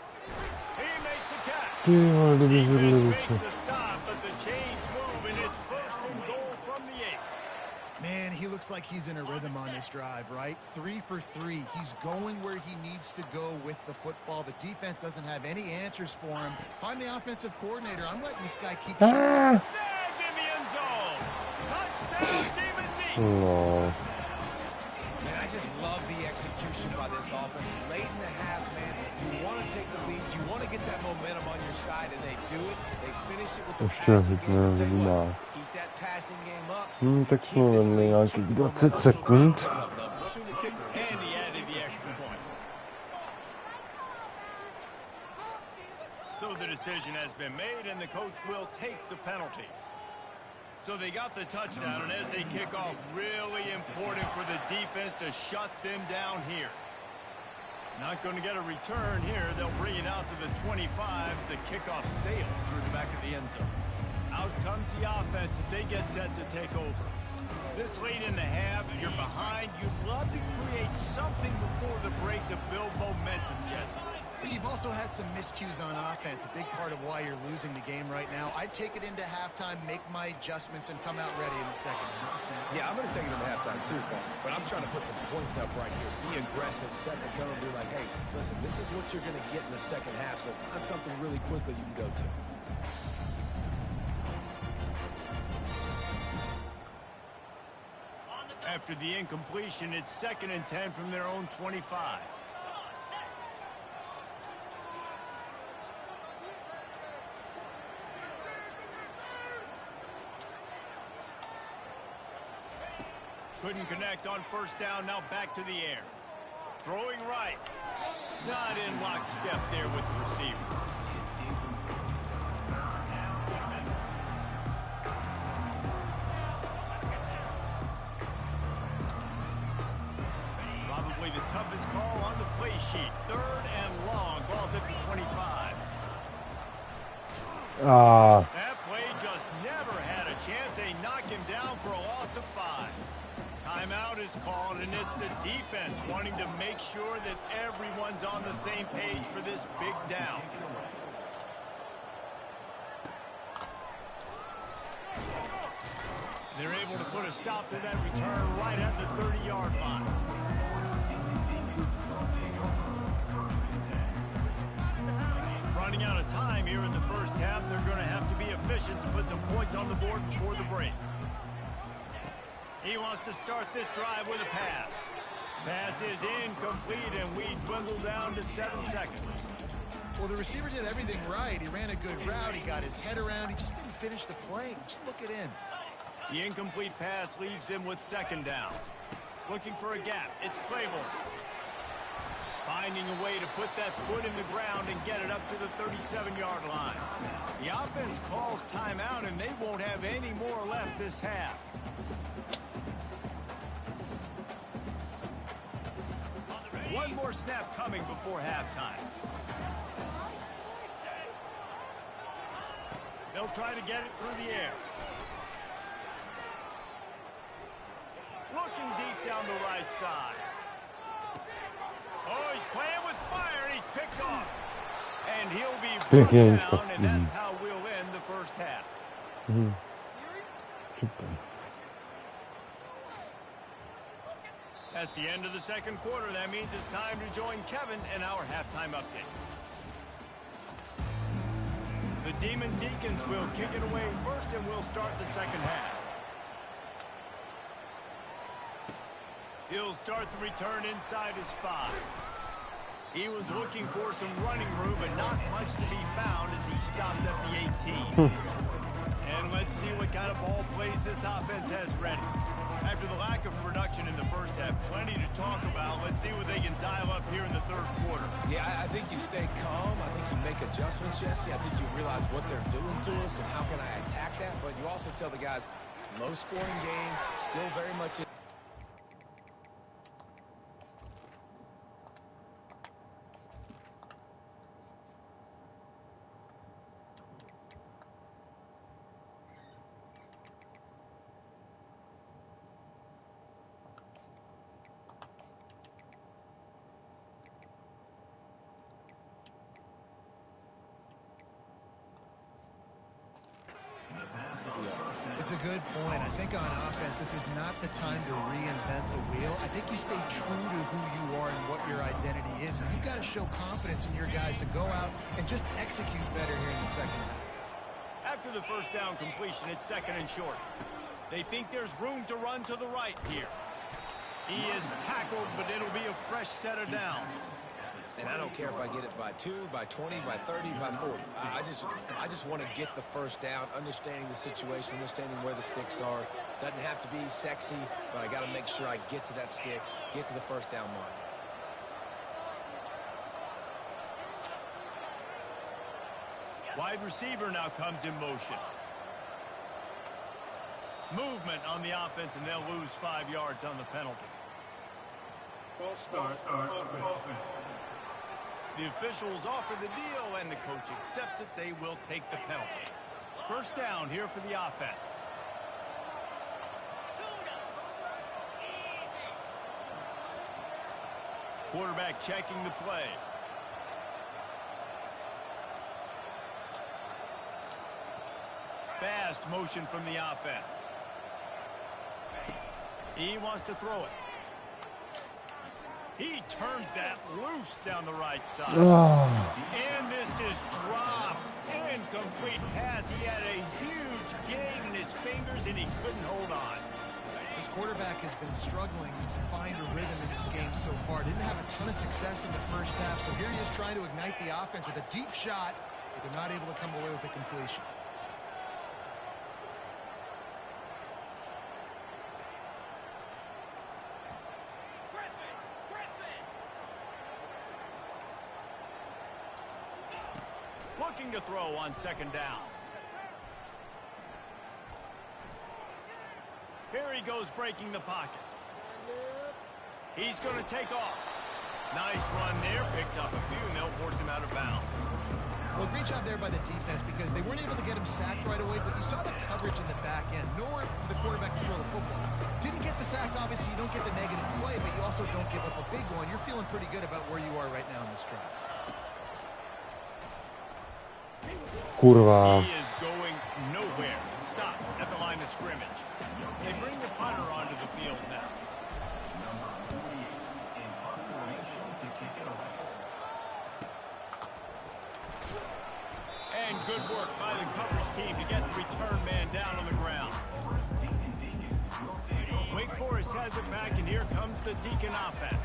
He makes a catch. Yeah, Defense makes a stop, but the chains move, and it's 1st and goal from the 8. Man, he looks like he's in a rhythm on this drive, right? 3 for 3. He's going where he needs to go with the football. The defense doesn't have any answers for him. Find the offensive coordinator. I'm letting this guy keep shooting. Snagged in the end zone. Touchdown, Demon Deep. No. Man, I just love the execution by this offense. Late in the half, man, you want to take the lead. You want to get that momentum on your side, and they do it. They finish it with the passing game. I'll tell you what, keep that passing game up. Tak jsme vedli nějakých 20 sekund. And he added the extra point. So the decision has been made, and the coach will take the penalty. So they got the touchdown, and as they kick off, really important for the defense to shut them down here. Not going to get a return here. They'll bring it out to the 25 as the kickoff sails through the back of the end zone. Out comes the offense as they get set to take over. This late in the half, you're behind. You'd love to create something before the break to build momentum, Jesse. But you've also had some miscues on offense, a big part of why you're losing the game right now. I'd take it into halftime, make my adjustments, and come out ready in the second half. Yeah, I'm going to take it into halftime too, Paul. But I'm trying to put some points up right here. Be aggressive, set the tone, be like, hey, listen, this is what you're going to get in the second half, so find something really quickly you can go to. After the incompletion, it's 2nd and 10 from their own 25. Couldn't connect on first down, now back to the air. Throwing right. Not in lockstep there with the receiver. Probably the toughest call on the play sheet. 3rd and long. Ball's at the 25. That play just never had a chance. They knock him down for a loss of 5. Timeout is called, and it's the defense wanting to make sure that everyone's on the same page for this big down. They're able to put a stop to that return right at the 30-yard line. Running out of time here in the first half, they're going to have to be efficient to put some points on the board before the break. He wants to start this drive with a pass. Pass is incomplete, and we dwindle down to 7 seconds. Well, the receiver did everything right. He ran a good route. He got his head around. He just didn't finish the play. Just look it in. The incomplete pass leaves him with 2nd down. Looking for a gap. It's Claiborne. Finding a way to put that foot in the ground and get it up to the 37-yard line. The offense calls timeout, and they won't have any more left this half. One more snap coming before halftime. They'll try to get it through the air. Looking deep down the right side. Oh, he's playing with fire, and he's picked off. And he'll be brought down, and that's how we'll end the first half. That's the end of the second quarter. That means it's time to join Kevin in our halftime update. The Demon Deacons will kick it away first, and we'll start the second half. He'll start the return inside his 5. He was looking for some running room, but not much to be found as he stopped at the 18. And let's see what kind of ball plays this offense has ready. After the lack of production in the first half, plenty to talk about. Let's see what they can dial up here in the third quarter. Yeah, I think you stay calm. I think you make adjustments, Jesse. I think you realize what they're doing to us and how can I attack that. But you also tell the guys, low-scoring game, still very much in. It's a good point. I think on offense, this is not the time to reinvent the wheel. I think you stay true to who you are and what your identity is. And you've got to show confidence in your guys to go out and just execute better here in the second half. After the first down completion, it's 2nd and short. They think there's room to run to the right here. He is tackled, but it'll be a fresh set of downs. And I don't care if I get it by 2, by 20, by 30, by 40. I just want to get the first down, understanding the situation, understanding where the sticks are. Doesn't have to be sexy, but I got to make sure I get to that stick, get to the first down mark. Wide receiver now comes in motion. Movement on the offense, and they'll lose 5 yards on the penalty. False start offense. The officials offer the deal, and the coach accepts it. They will take the penalty. First down here for the offense. Quarterback checking the play. Fast motion from the offense. He wants to throw it. He turns that loose down the right side. And this is dropped. Incomplete pass. He had a huge gain in his fingers, and he couldn't hold on. This quarterback has been struggling to find a rhythm in this game so far. Didn't have a ton of success in the first half, so here he is trying to ignite the offense with a deep shot, but they're not able to come away with the completion. Looking to throw on second down. Here he goes, breaking the pocket. He's going to take off. Nice run there. Picks up a few, and they'll force him out of bounds. Well, great job there by the defense because they weren't able to get him sacked right away, but you saw the coverage in the back end. Nowhere for the quarterback to throw the football. Didn't get the sack, obviously. You don't get the negative play, but you also don't give up a big one. You're feeling pretty good about where you are right now in this drive. Kurwa. He is going nowhere. Stop at the line of scrimmage. They bring the punter onto the field now. And good work by the coverage team to get the return man down on the ground. Wake Forest has it back, and here comes the Deacon offense.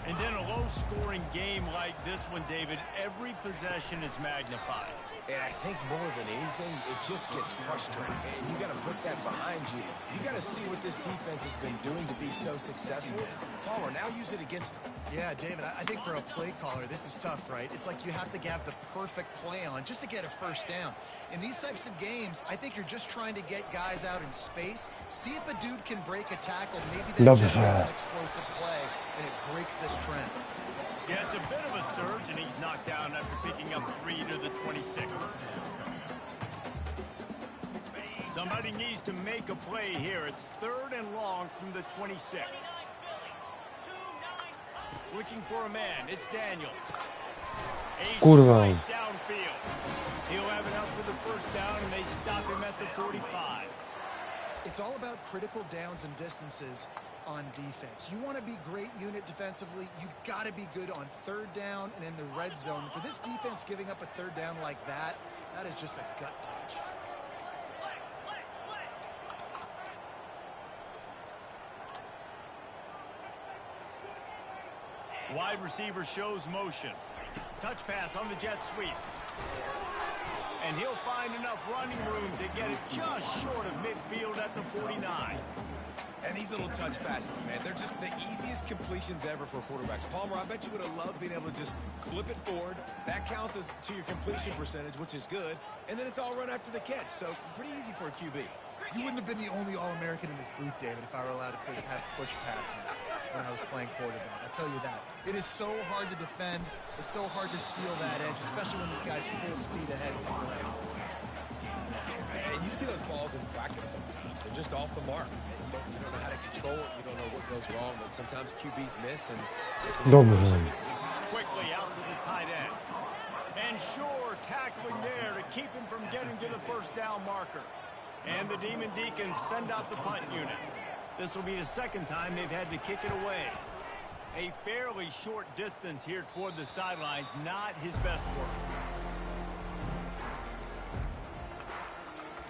And in a low-scoring game like this one, David, every possession is magnified. And I think more than anything, it just gets frustrating. And you got to put that behind you. You got to see what this defense has been doing to be so successful. Palmer, now use it against them. Yeah, David, I think for a play caller, this is tough, right? It's like you have to have the perfect play on just to get a first down. In these types of games, I think you're just trying to get guys out in space, see if a dude can break a tackle. Maybe that generates an explosive play, and it breaks this trend. Yeah, it's a bit of a surge, and he's knocked down after picking up 3 to the 26. Somebody needs to make a play here. It's 3rd and long from the 26. Looking for a man. It's Daniels. A straight downfield. He'll have enough for the first down, and they stop him at the 45. It's all about critical downs and distances on defense. You want to be great unit defensively, you've got to be good on 3rd down and in the red zone. For this defense giving up a 3rd down like that, that is just a gut punch. Wide receiver shows motion. Touch pass on the jet sweep. And he'll find enough running room to get it just short of midfield at the 49. And these little touch passes, man, they're just the easiest completions ever for quarterbacks. Palmer, I bet you would have loved being able to just flip it forward. That counts as to your completion percentage, which is good. And then it's all run after the catch, so pretty easy for a QB. You wouldn't have been the only All-American in this booth, David, if I were allowed to have push passes when I was playing quarterback. I'll tell you that. It is so hard to defend. It's so hard to seal that edge, especially when this guy's full speed ahead. And you see those balls in practice sometimes. They're just off the mark. You don't know how to control it. You don't know what goes wrong, but sometimes QBs miss, and it's an innovation. Quickly out to the tight end. And sure, tackling there to keep him from getting to the first down marker. And the Demon Deacons send out the punt unit. This will be the 2nd time they've had to kick it away. A fairly short distance here toward the sidelines, not his best work.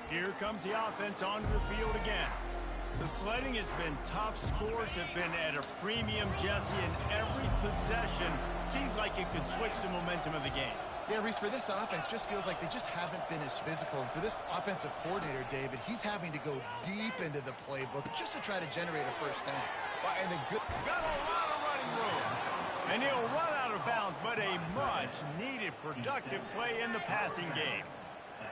Here comes the offense onto the field again. The sledding has been tough. Scores have been at a premium, Jesse, and every possession seems like it could switch the momentum of the game. Yeah, Reese, for this offense, just feels like they just haven't been as physical. And for this offensive coordinator, David, he's having to go deep into the playbook just to try to generate a first down. And the good got a lot of running room. And he'll run out out of bounds, but a much-needed productive play in the passing game.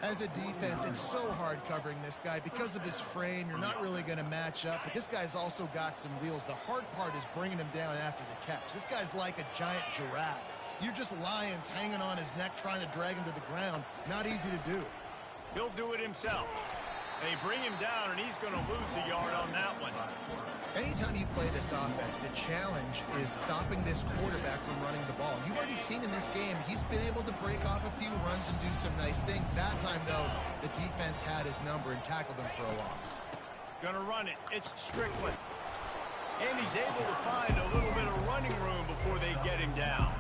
As a defense, it's so hard covering this guy. Because of his frame, you're not really going to match up, but this guy's also got some wheels. The hard part is bringing him down after the catch. This guy's like a giant giraffe. You're just lions hanging on his neck trying to drag him to the ground. Not easy to do. He'll do it himself. They bring him down, and he's going to lose a yard on that one. Anytime you play this offense, the challenge is stopping this quarterback from running the ball. You've already seen in this game, he's been able to break off a few runs and do some nice things. That time, though, the defense had his number and tackled him for a loss. Gonna run it. It's Strickland. And he's able to find a little bit of running room before they get him down.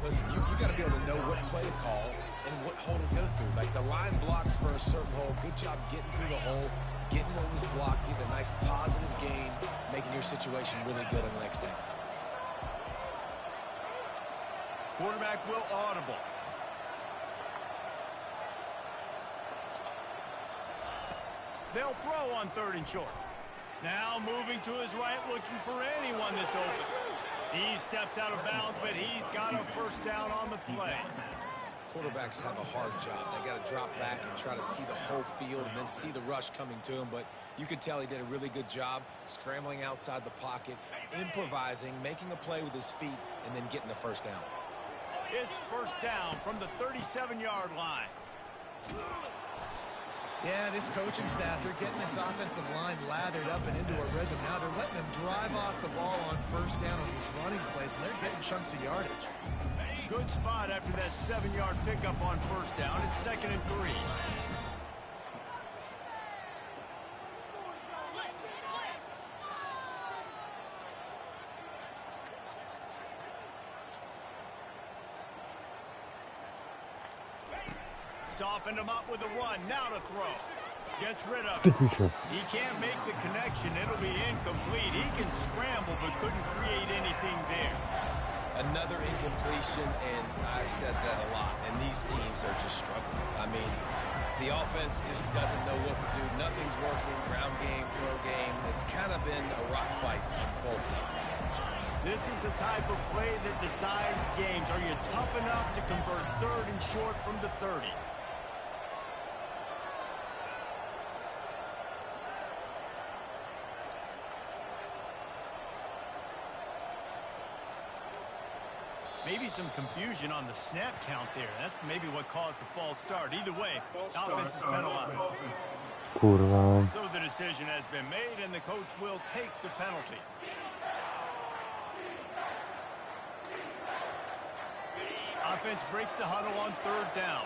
Listen, you got to be able to know what play to call and what hole to go through. Like the line blocks for a certain hole. Good job getting through the hole, getting what was blocked, getting a nice positive gain, making your situation really good on the next down. Quarterback will audible. They'll throw on 3rd and short. Now moving to his right, looking for anyone that's open. He steps out of bounds, but he's got a first down on the play. Quarterbacks have a hard job. They got to drop back and try to see the whole field and then see the rush coming to him. But you could tell he did a really good job scrambling outside the pocket, improvising, making a play with his feet, and then getting the first down. It's first down from the 37-yard line. Yeah, this coaching staff, they're getting this offensive line lathered up and into a rhythm. Now they're letting him drive off the ball on first down on these running plays, and they're getting chunks of yardage. Good spot after that 7-yard pickup on first down. It's 2nd and 3. Softened him up with a run. Now to throw. Gets rid of it. He can't make the connection. It'll be incomplete. He can scramble, but couldn't create anything there. Another incompletion, and I've said that a lot, and these teams are just struggling. I mean, the offense just doesn't know what to do. Nothing's working. Ground game, throw game. It's kind of been a rock fight on both sides. This is the type of play that decides games. Are you tough enough to convert 3rd and short from the 30? Maybe some confusion on the snap count there. That's maybe what caused the false start. Either way, offense is penalized. Kurwa. So the decision has been made, and the coach will take the penalty. Offense breaks the huddle on 3rd down.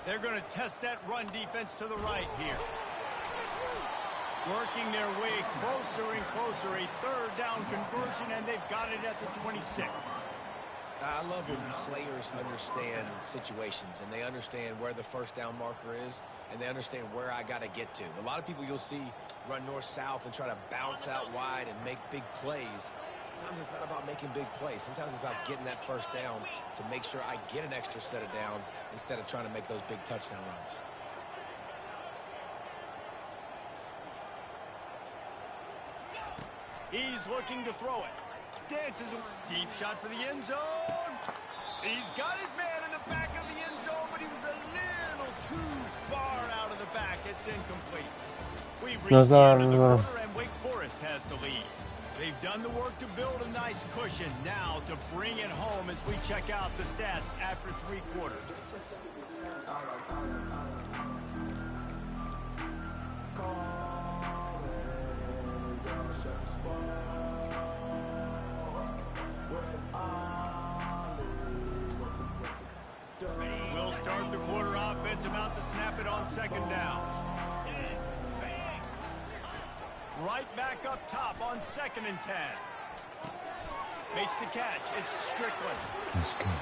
They're going to test that run defense to the right here. Working their way closer and closer. A 3rd down conversion, and they've got it at the 26. I love when players understand situations and they understand where the first down marker is and they understand where I got to get to. A lot of people you'll see run north-south and try to bounce out wide and make big plays. Sometimes it's not about making big plays. Sometimes it's about getting that first down to make sure I get an extra set of downs instead of trying to make those big touchdown runs. He's looking to throw it. Dances a deep shot for the end zone. He's got his man in the back of the end zone, but he was a little too far out of the back. It's incomplete. We've reached the end of the quarter, and Wake Forest has the lead. They've done the work to build a nice cushion. Now to bring it home as we check out the stats after 3 quarters. We'll start the quarter. Offense about to snap it on 2nd down. Right back up top on 2nd and 10. Makes the catch. It's Strickland.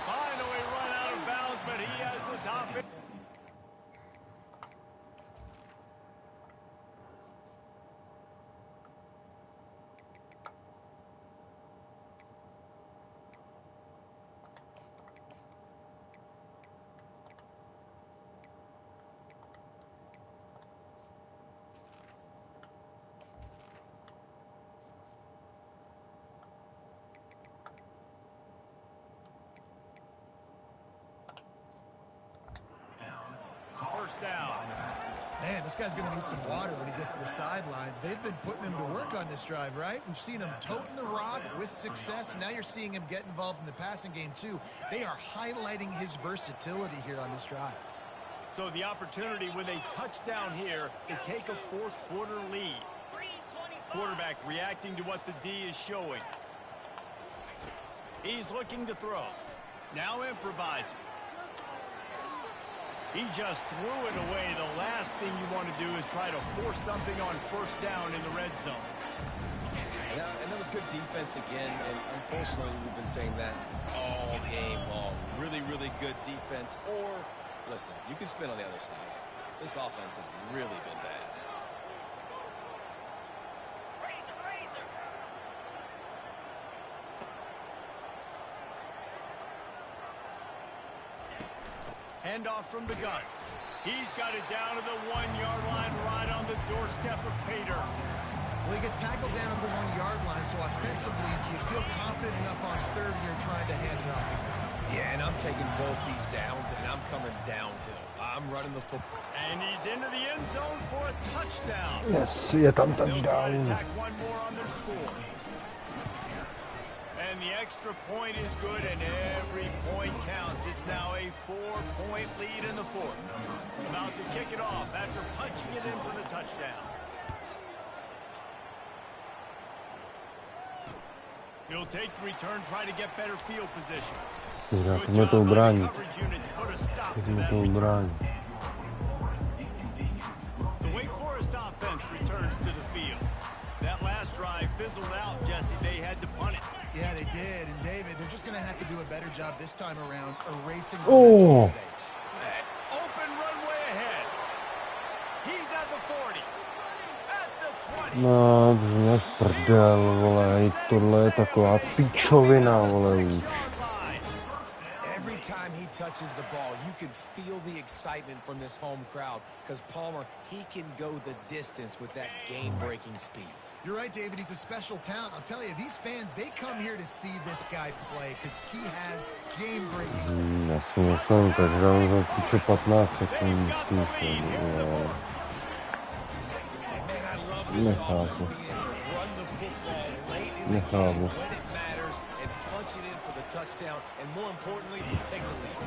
Finally run out of bounds, but he has this offense. first down. Man, this guy's going to need some water when he gets to the sidelines. They've been putting him to work on this drive, right? We've seen him toting the rock with success. Now you're seeing him get involved in the passing game, too. They are highlighting his versatility here on this drive. So the opportunity with a touchdown here to take a fourth quarter lead. Quarterback reacting to what the D is showing. He's looking to throw. Now improvising. He just threw it away. The last thing you want to do is try to force something on first down in the red zone. Yeah, and that was good defense again, and unfortunately we've been saying that all game long. Really, really good defense. Or, listen, you can spin on the other side. This offense has really been bad. Handoff from the gun. He's got it down to the 1-yard line right on the doorstep of Pater. Well, he gets tackled down at the 1-yard line, so offensively, do you feel confident enough on third here trying to hand it off again? Yeah, and I'm taking both these downs, and I'm coming downhill. I'm running the football. And he's into the end zone for a touchdown. Yes, je tam They'll try to touchdown. tack one more on their score. And the extra point is good, and every point counts. It's now a 4-point lead in the fourth. About to kick it off after punching it in for the touchdown. He'll take the return, try to get better field position. Jak Good mě to job by the ubrání. coverage unit to put a stop Jak to mě that to return. ubrání. The Wake Forest offense returns to the field. That last drive fizzled out, Jesse. They had to punt it. Yeah, they did. And, David, they're just going to have to do a better job this time around erasing the Oh. mental mistakes. Open runway ahead. He's at the 40. At the 20. No, mě prdel, vole, tohle je taková pičovina, vole, už. Every time he touches the ball, you can feel the excitement from this home crowd because Palmer, he can go the distance with that game-breaking speed. You're right, David. He's a special talent. I'll tell you, these fans, they come here to see this guy play because he has game-breaking. Já si myslím, touchdown za piče 15 sekund. Man, I love this Nechápu. offense being able to run the football late in the Nechápu. game when it matters and punch it in for the touchdown and, more importantly, take the lead.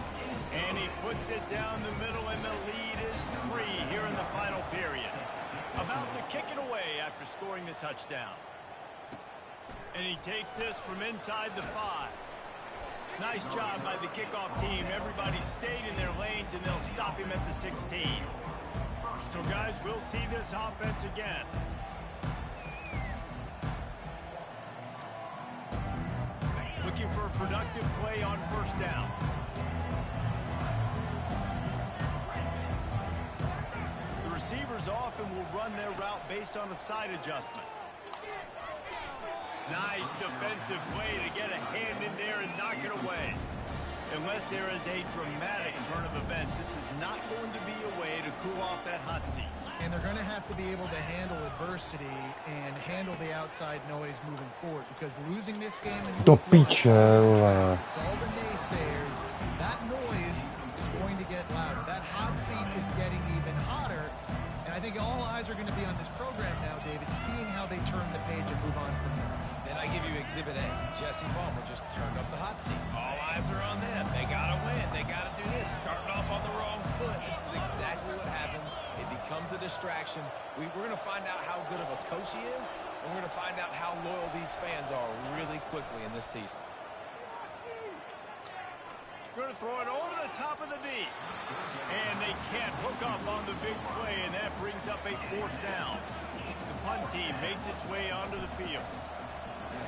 And he puts it down the middle, and the lead is 3 here in the final period. About to kick it away after scoring the touchdown. And he takes this from inside the 5. Nice job by the kickoff team. Everybody stayed in their lanes, and they'll stop him at the 16. So, guys, we'll see this offense again. Looking for a productive play on first down. The receivers often will run their route based on a side adjustment. Nice defensive play to get a hand in there and knock it away. Unless there is a dramatic turn of events, this is not going to be a way to cool off that hot seat. And they're going to have to be able to handle adversity and handle the outside noise moving forward because losing this game in Do piče, vole. it's all the naysayers. That noise is going to get louder. That hot seat is getting even hotter. And I think all eyes are going to be on this program now, David, seeing how they turn the page and move on from this. And I give you Exhibit A. Jesse Palmer just turned up the hot seat. All eyes are on them. They got to win. They got to do this. Starting off on the wrong foot. This is exactly what happens. It becomes a distraction. We're going to find out how good of a coach he is, and we're going to find out how loyal these fans are really quickly in this season. Going to throw it over the top of the D. And they can't hook up on the big play, and that brings up a 4th down. The punt team makes its way onto the field.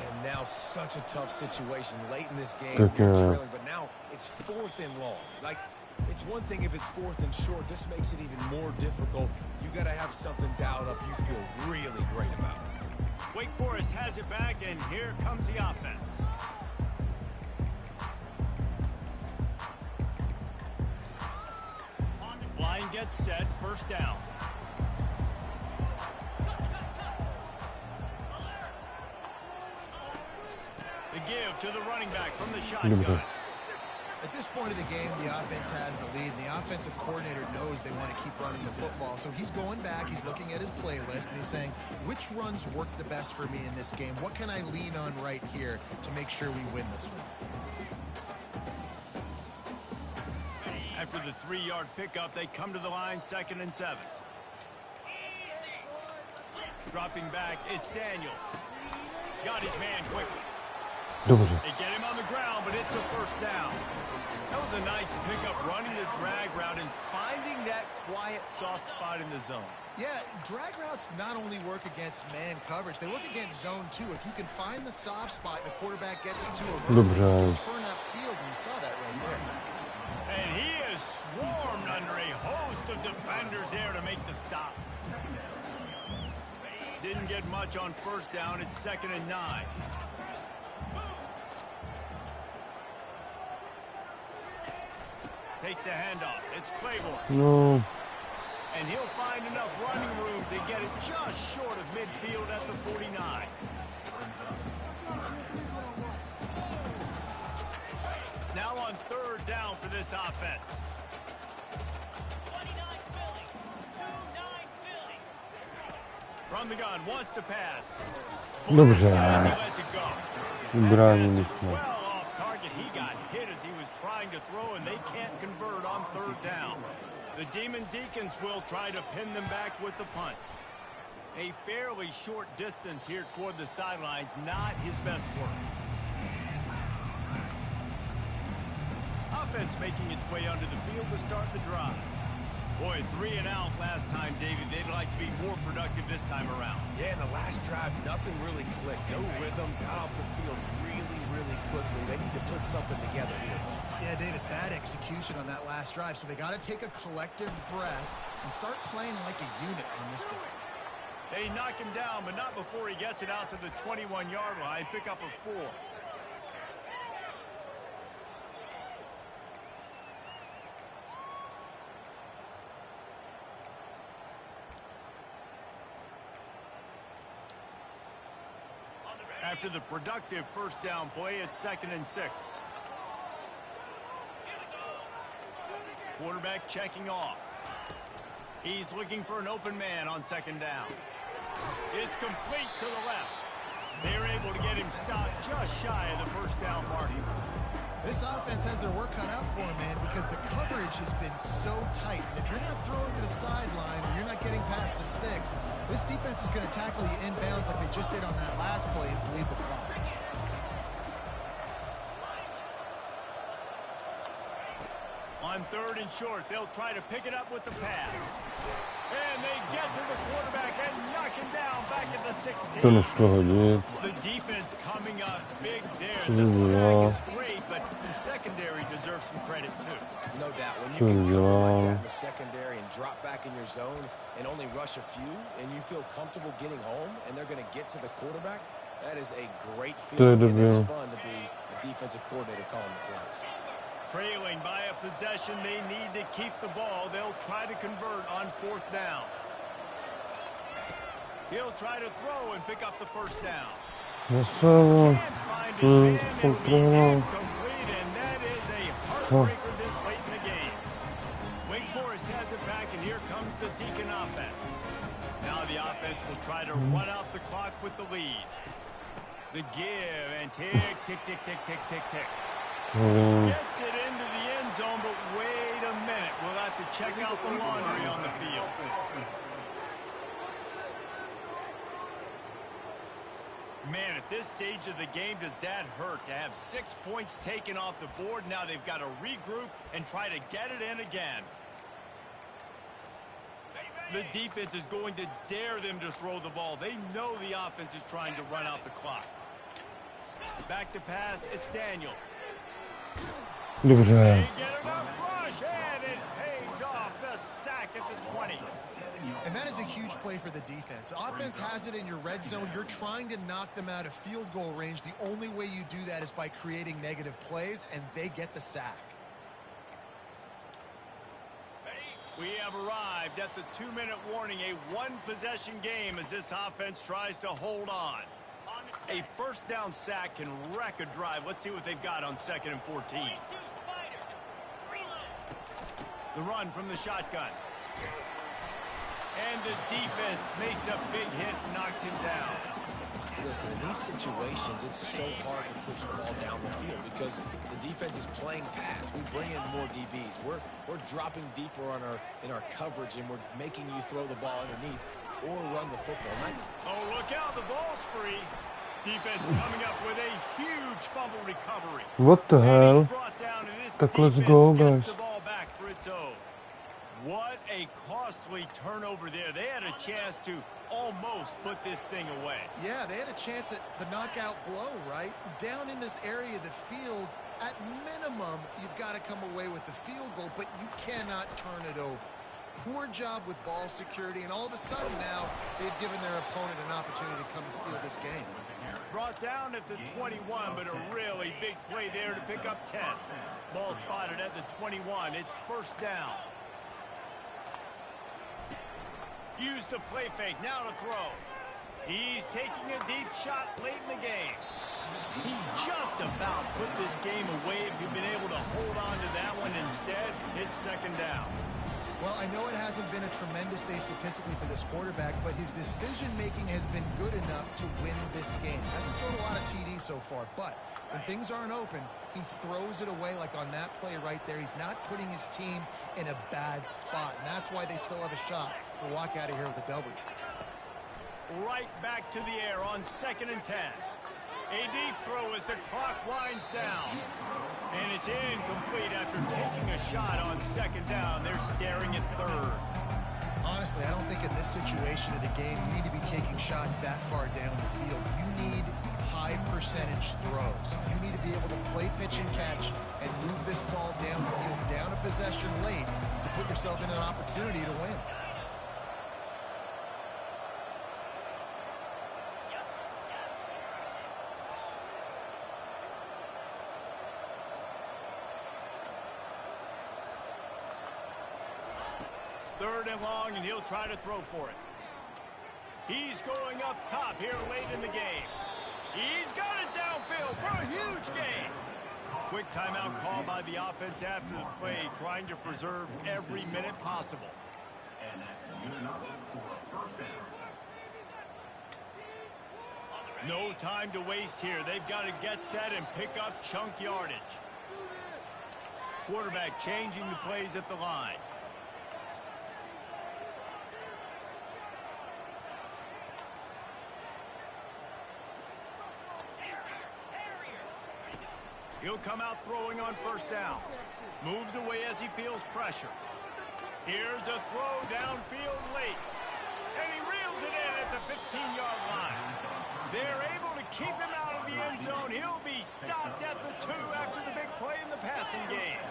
And now such a tough situation late in this game. Good You're job. trailing, but now it's 4th and long. Like, it's one thing if it's 4th and short. This makes it even more difficult. You got to have something dialed up you feel really great about. Wake Forest has it back, and here comes the offense. Line gets set, first down. The give to the running back from the shotgun. Dobře. At this point of the game, the offense has the lead, and the offensive coordinator knows they want to keep running the football. So he's going back, he's looking at his playlist, and he's saying, which runs work the best for me in this game? What can I lean on right here to make sure we win this one? After the 3-yard pickup, they come to the line, 2nd and 7. Dropping back, it's Daniels. Got his man quickly. Dobrze. They get him on the ground, but it's a first down. That was a nice pickup, running the drag route and finding that quiet, soft spot in the zone. Yeah, drag routes not only work against man coverage, they work against zone too. If you can find the soft spot, the quarterback gets into a run, Dobrze. turn up field, and you saw that right there. And he is swarmed under a host of defenders there to make the stop. Didn't get much on first down. It's 2nd and 9. Takes the handoff. It's Claiborne. No. And he'll find enough running room to get it just short of midfield at the 49. Now on 3rd down for this offense. From the gun, wants to pass. Dobrze. As he lets it go. Broniliśmy. Well off target. He got hit as he was trying to throw, and they can't convert on 3rd down. The Demon Deacons will try to pin them back with the punt. A fairly short distance here toward the sidelines, not his best work. Offense making its way onto the field to start the drive. Boy, 3 and out last time, David. They'd like to be more productive this time around. Yeah, in the last drive, nothing really clicked. No rhythm, got off the field really quickly. They need to put something together here. Yeah, David, bad execution on that last drive. So they got to take a collective breath and start playing like a unit on this one. They knock him down, but not before he gets it out to the 21-yard line. Pick up a 4. After the productive first down play, it's 2nd and 6. Quarterback checking off. He's looking for an open man on 2nd down. It's complete to the left. They're able to get him stopped just shy of the first down mark. This offense has their work cut out for them, man, because the coverage has been so tight. And if you're not throwing to the sideline or you're not getting past the sticks, this defense is going to tackle you inbounds like they just did on that last play and bleed the clock. On 3rd and short, they'll try to pick it up with the pass. And they get to the quarterback and knock him down back at the 16. To już prochodzi. The defense coming up big there. The sack is great, but the secondary deserves some credit too. No doubt. When you can cover like that in the secondary and drop back in your zone and only rush a few, and you feel comfortable getting home, and they're going to get to the quarterback, that is a great feeling. And it's fun to be a defensive coordinator calling the plays. Trailing by a possession, they need to keep the ball. They'll try to convert on 4th down. He'll try to throw and pick up the first down. Wesoło. Can't find his man. It'll be incomplete, and that is a heartbreaker this late in the game. Wake Forest has it back, and here comes the Deacon offense. Now the offense will try to run out the clock with the lead. The give and tick, tick, tick, tick, tick, tick, tick. Gets it into the end zone, but wait a minute. We'll have to check out the laundry on the field. Man, at this stage of the game, does that hurt to have 6 points taken off the board? Now they've got to regroup and try to get it in again. The defense is going to dare them to throw the ball. They know the offense is trying to run out the clock. Back to pass, it's Daniels. Dobrze. They get enough rush, and it pays off. The sack at the 20. And that is a huge play for the defense. Offense has it in your red zone. You're trying to knock them out of field goal range. The only way you do that is by creating negative plays, and they get the sack. We have arrived at the 2-minute warning, a one-possession game as this offense tries to hold on. A first down sack can wreck a drive. Let's see what they've got on 2nd and 14. The run from the shotgun. And the defense makes a big hit and knocks him down. Listen, in these situations, it's so hard to push the ball down the field because the defense is playing pass. We bring in more DBs. We're dropping deeper on in our coverage, and we're making you throw the ball underneath or run the football. Oh, look out. The ball's free. Defense coming up with a huge fumble recovery. What the hell? Так, let's go, guys. The ball back for its own. What a costly turnover there. They had a chance to almost put this thing away. Yeah, they had a chance at the knockout blow, right? Down in this area of the field, at minimum, you've got to come away with the field goal, but you cannot turn it over. Poor job with ball security, and all of a sudden now, they've given their opponent an opportunity to come and steal this game. Brought down at the 21, but a really big play there to pick up 10. Ball spotted at the 21. It's first down. Use the play fake, now to throw. He's taking a deep shot late in the game. He just about put this game away if he'd been able to hold on to that one. Instead, it's second down. Well, I know it hasn't been a tremendous day statistically for this quarterback, but his decision-making has been good enough to win this game. Hasn't thrown a lot of TDs so far, but when things aren't open, he throws it away like on that play right there. He's not putting his team in a bad spot, and that's why they still have a shot to walk out of here with a W. Right back to the air on 2nd and 10. A deep throw as the clock winds down. And it's incomplete after taking a shot on 2nd down. They're staring at 3rd. Honestly, I don't think in this situation of the game you need to be taking shots that far down the field. You need high percentage throws. You need to be able to play pitch and catch and move this ball down the field, down a possession late to put yourself in an opportunity to win. Third and long, and he'll try to throw for it. He's going up top here late in the game. He's got it downfield for a huge gain. Quick timeout call by the offense after the play, trying to preserve every minute possible. No time to waste here. They've got to get set and pick up chunk yardage. Quarterback changing the plays at the line. He'll come out throwing on first down. Moves away as he feels pressure. Here's a throw downfield late. And he reels it in at the 15-yard line. They're able to keep him out of the end zone. He'll be stopped at the 2 after the big play in the passing game.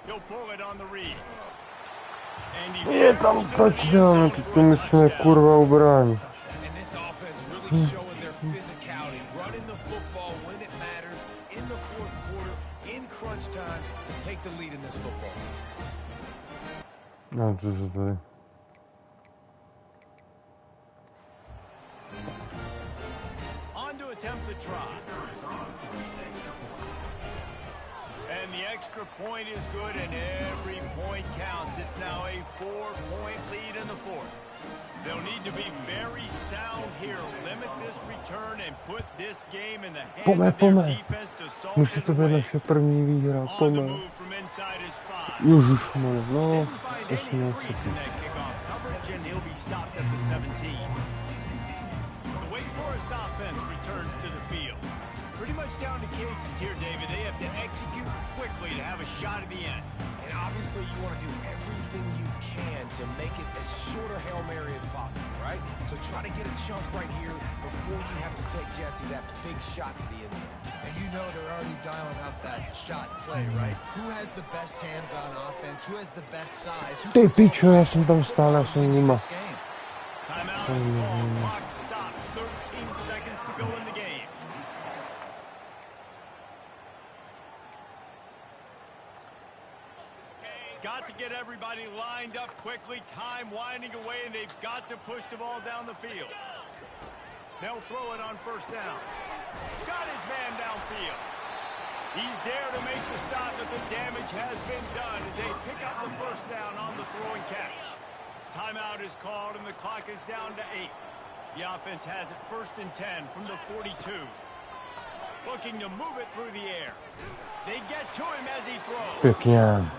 He'll pull it on the read. Je tam touchdown, teď to musíme kurva ubránit. And this offense really showing their physicality, running the football when it matters in the fourth quarter, in crunch time to take the lead in this football. No, co se tady? On to attempt the try. And the extra point is good, and every point counts. It's now a 4-point lead in the fourth. They'll need to be very sound here, limit this return, and put this game in the hands of their defense to solve Musí it to být away. naše první výhra, On the pome. move from inside his 5. Ježišmarja, no, Didn't find any 18. crease in that kickoff coverage, and he'll be stopped at the 17. The Wake Forest offense returns to the field. Pretty much down to cases here, David. They have to execute quickly to have a shot at the end. And obviously you want to do everything you can to make it as short a Hail Mary as possible, right? So try to get a chunk right here before you have to take Jesse that big shot to the end zone. And you know they're already dialing up that shot play, right? Who has the best hands on offense? Who has the best size? Who Ty can pičo, já jsem tam stál, já jsem nima. this game? Timeout is called. Clock stops. 13 seconds to go in the game. got to get everybody lined up quickly, time winding away, and they've got to push the ball down the field. They'll throw it on first down. Got his man downfield. He's there to make the stop, but the damage has been done as they pick up the first down on the throwing catch. Timeout is called, and the clock is down to 8. The offense has it 1st and 10 from the 42. Looking to move it through the air. They get to him as he throws.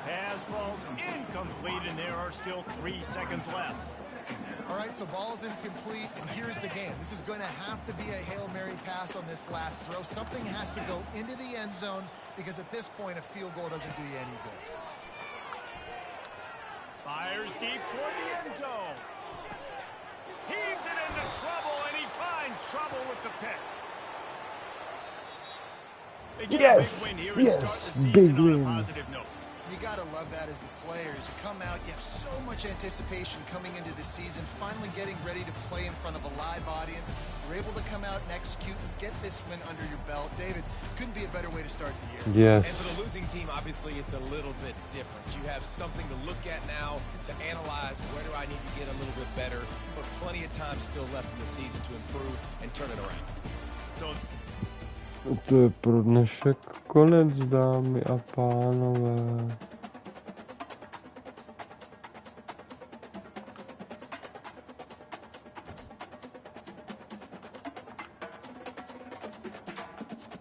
Pass falls incomplete, and there are still 3 seconds left. All right, so ball's incomplete, and here's the game. This is going to have to be a Hail Mary pass on this last throw. Something has to go into the end zone, because at this point, a field goal doesn't do you any good. Fires deep toward the end zone. Heaves it into trouble, and he finds trouble with the pick. They get a big win here and start the season on a positive note. You got to love that as the players. You come out, you have so much anticipation coming into the season, finally getting ready to play in front of a live audience. You're able to come out and execute and get this win under your belt. David, couldn't be a better way to start the year. Yes. And for the losing team, obviously, it's a little bit different. You have something to look at now, to analyze where do I need to get a little bit better, but plenty of time still left in the season to improve and turn it around. So to je pro dnešek konec, dámy a pánové.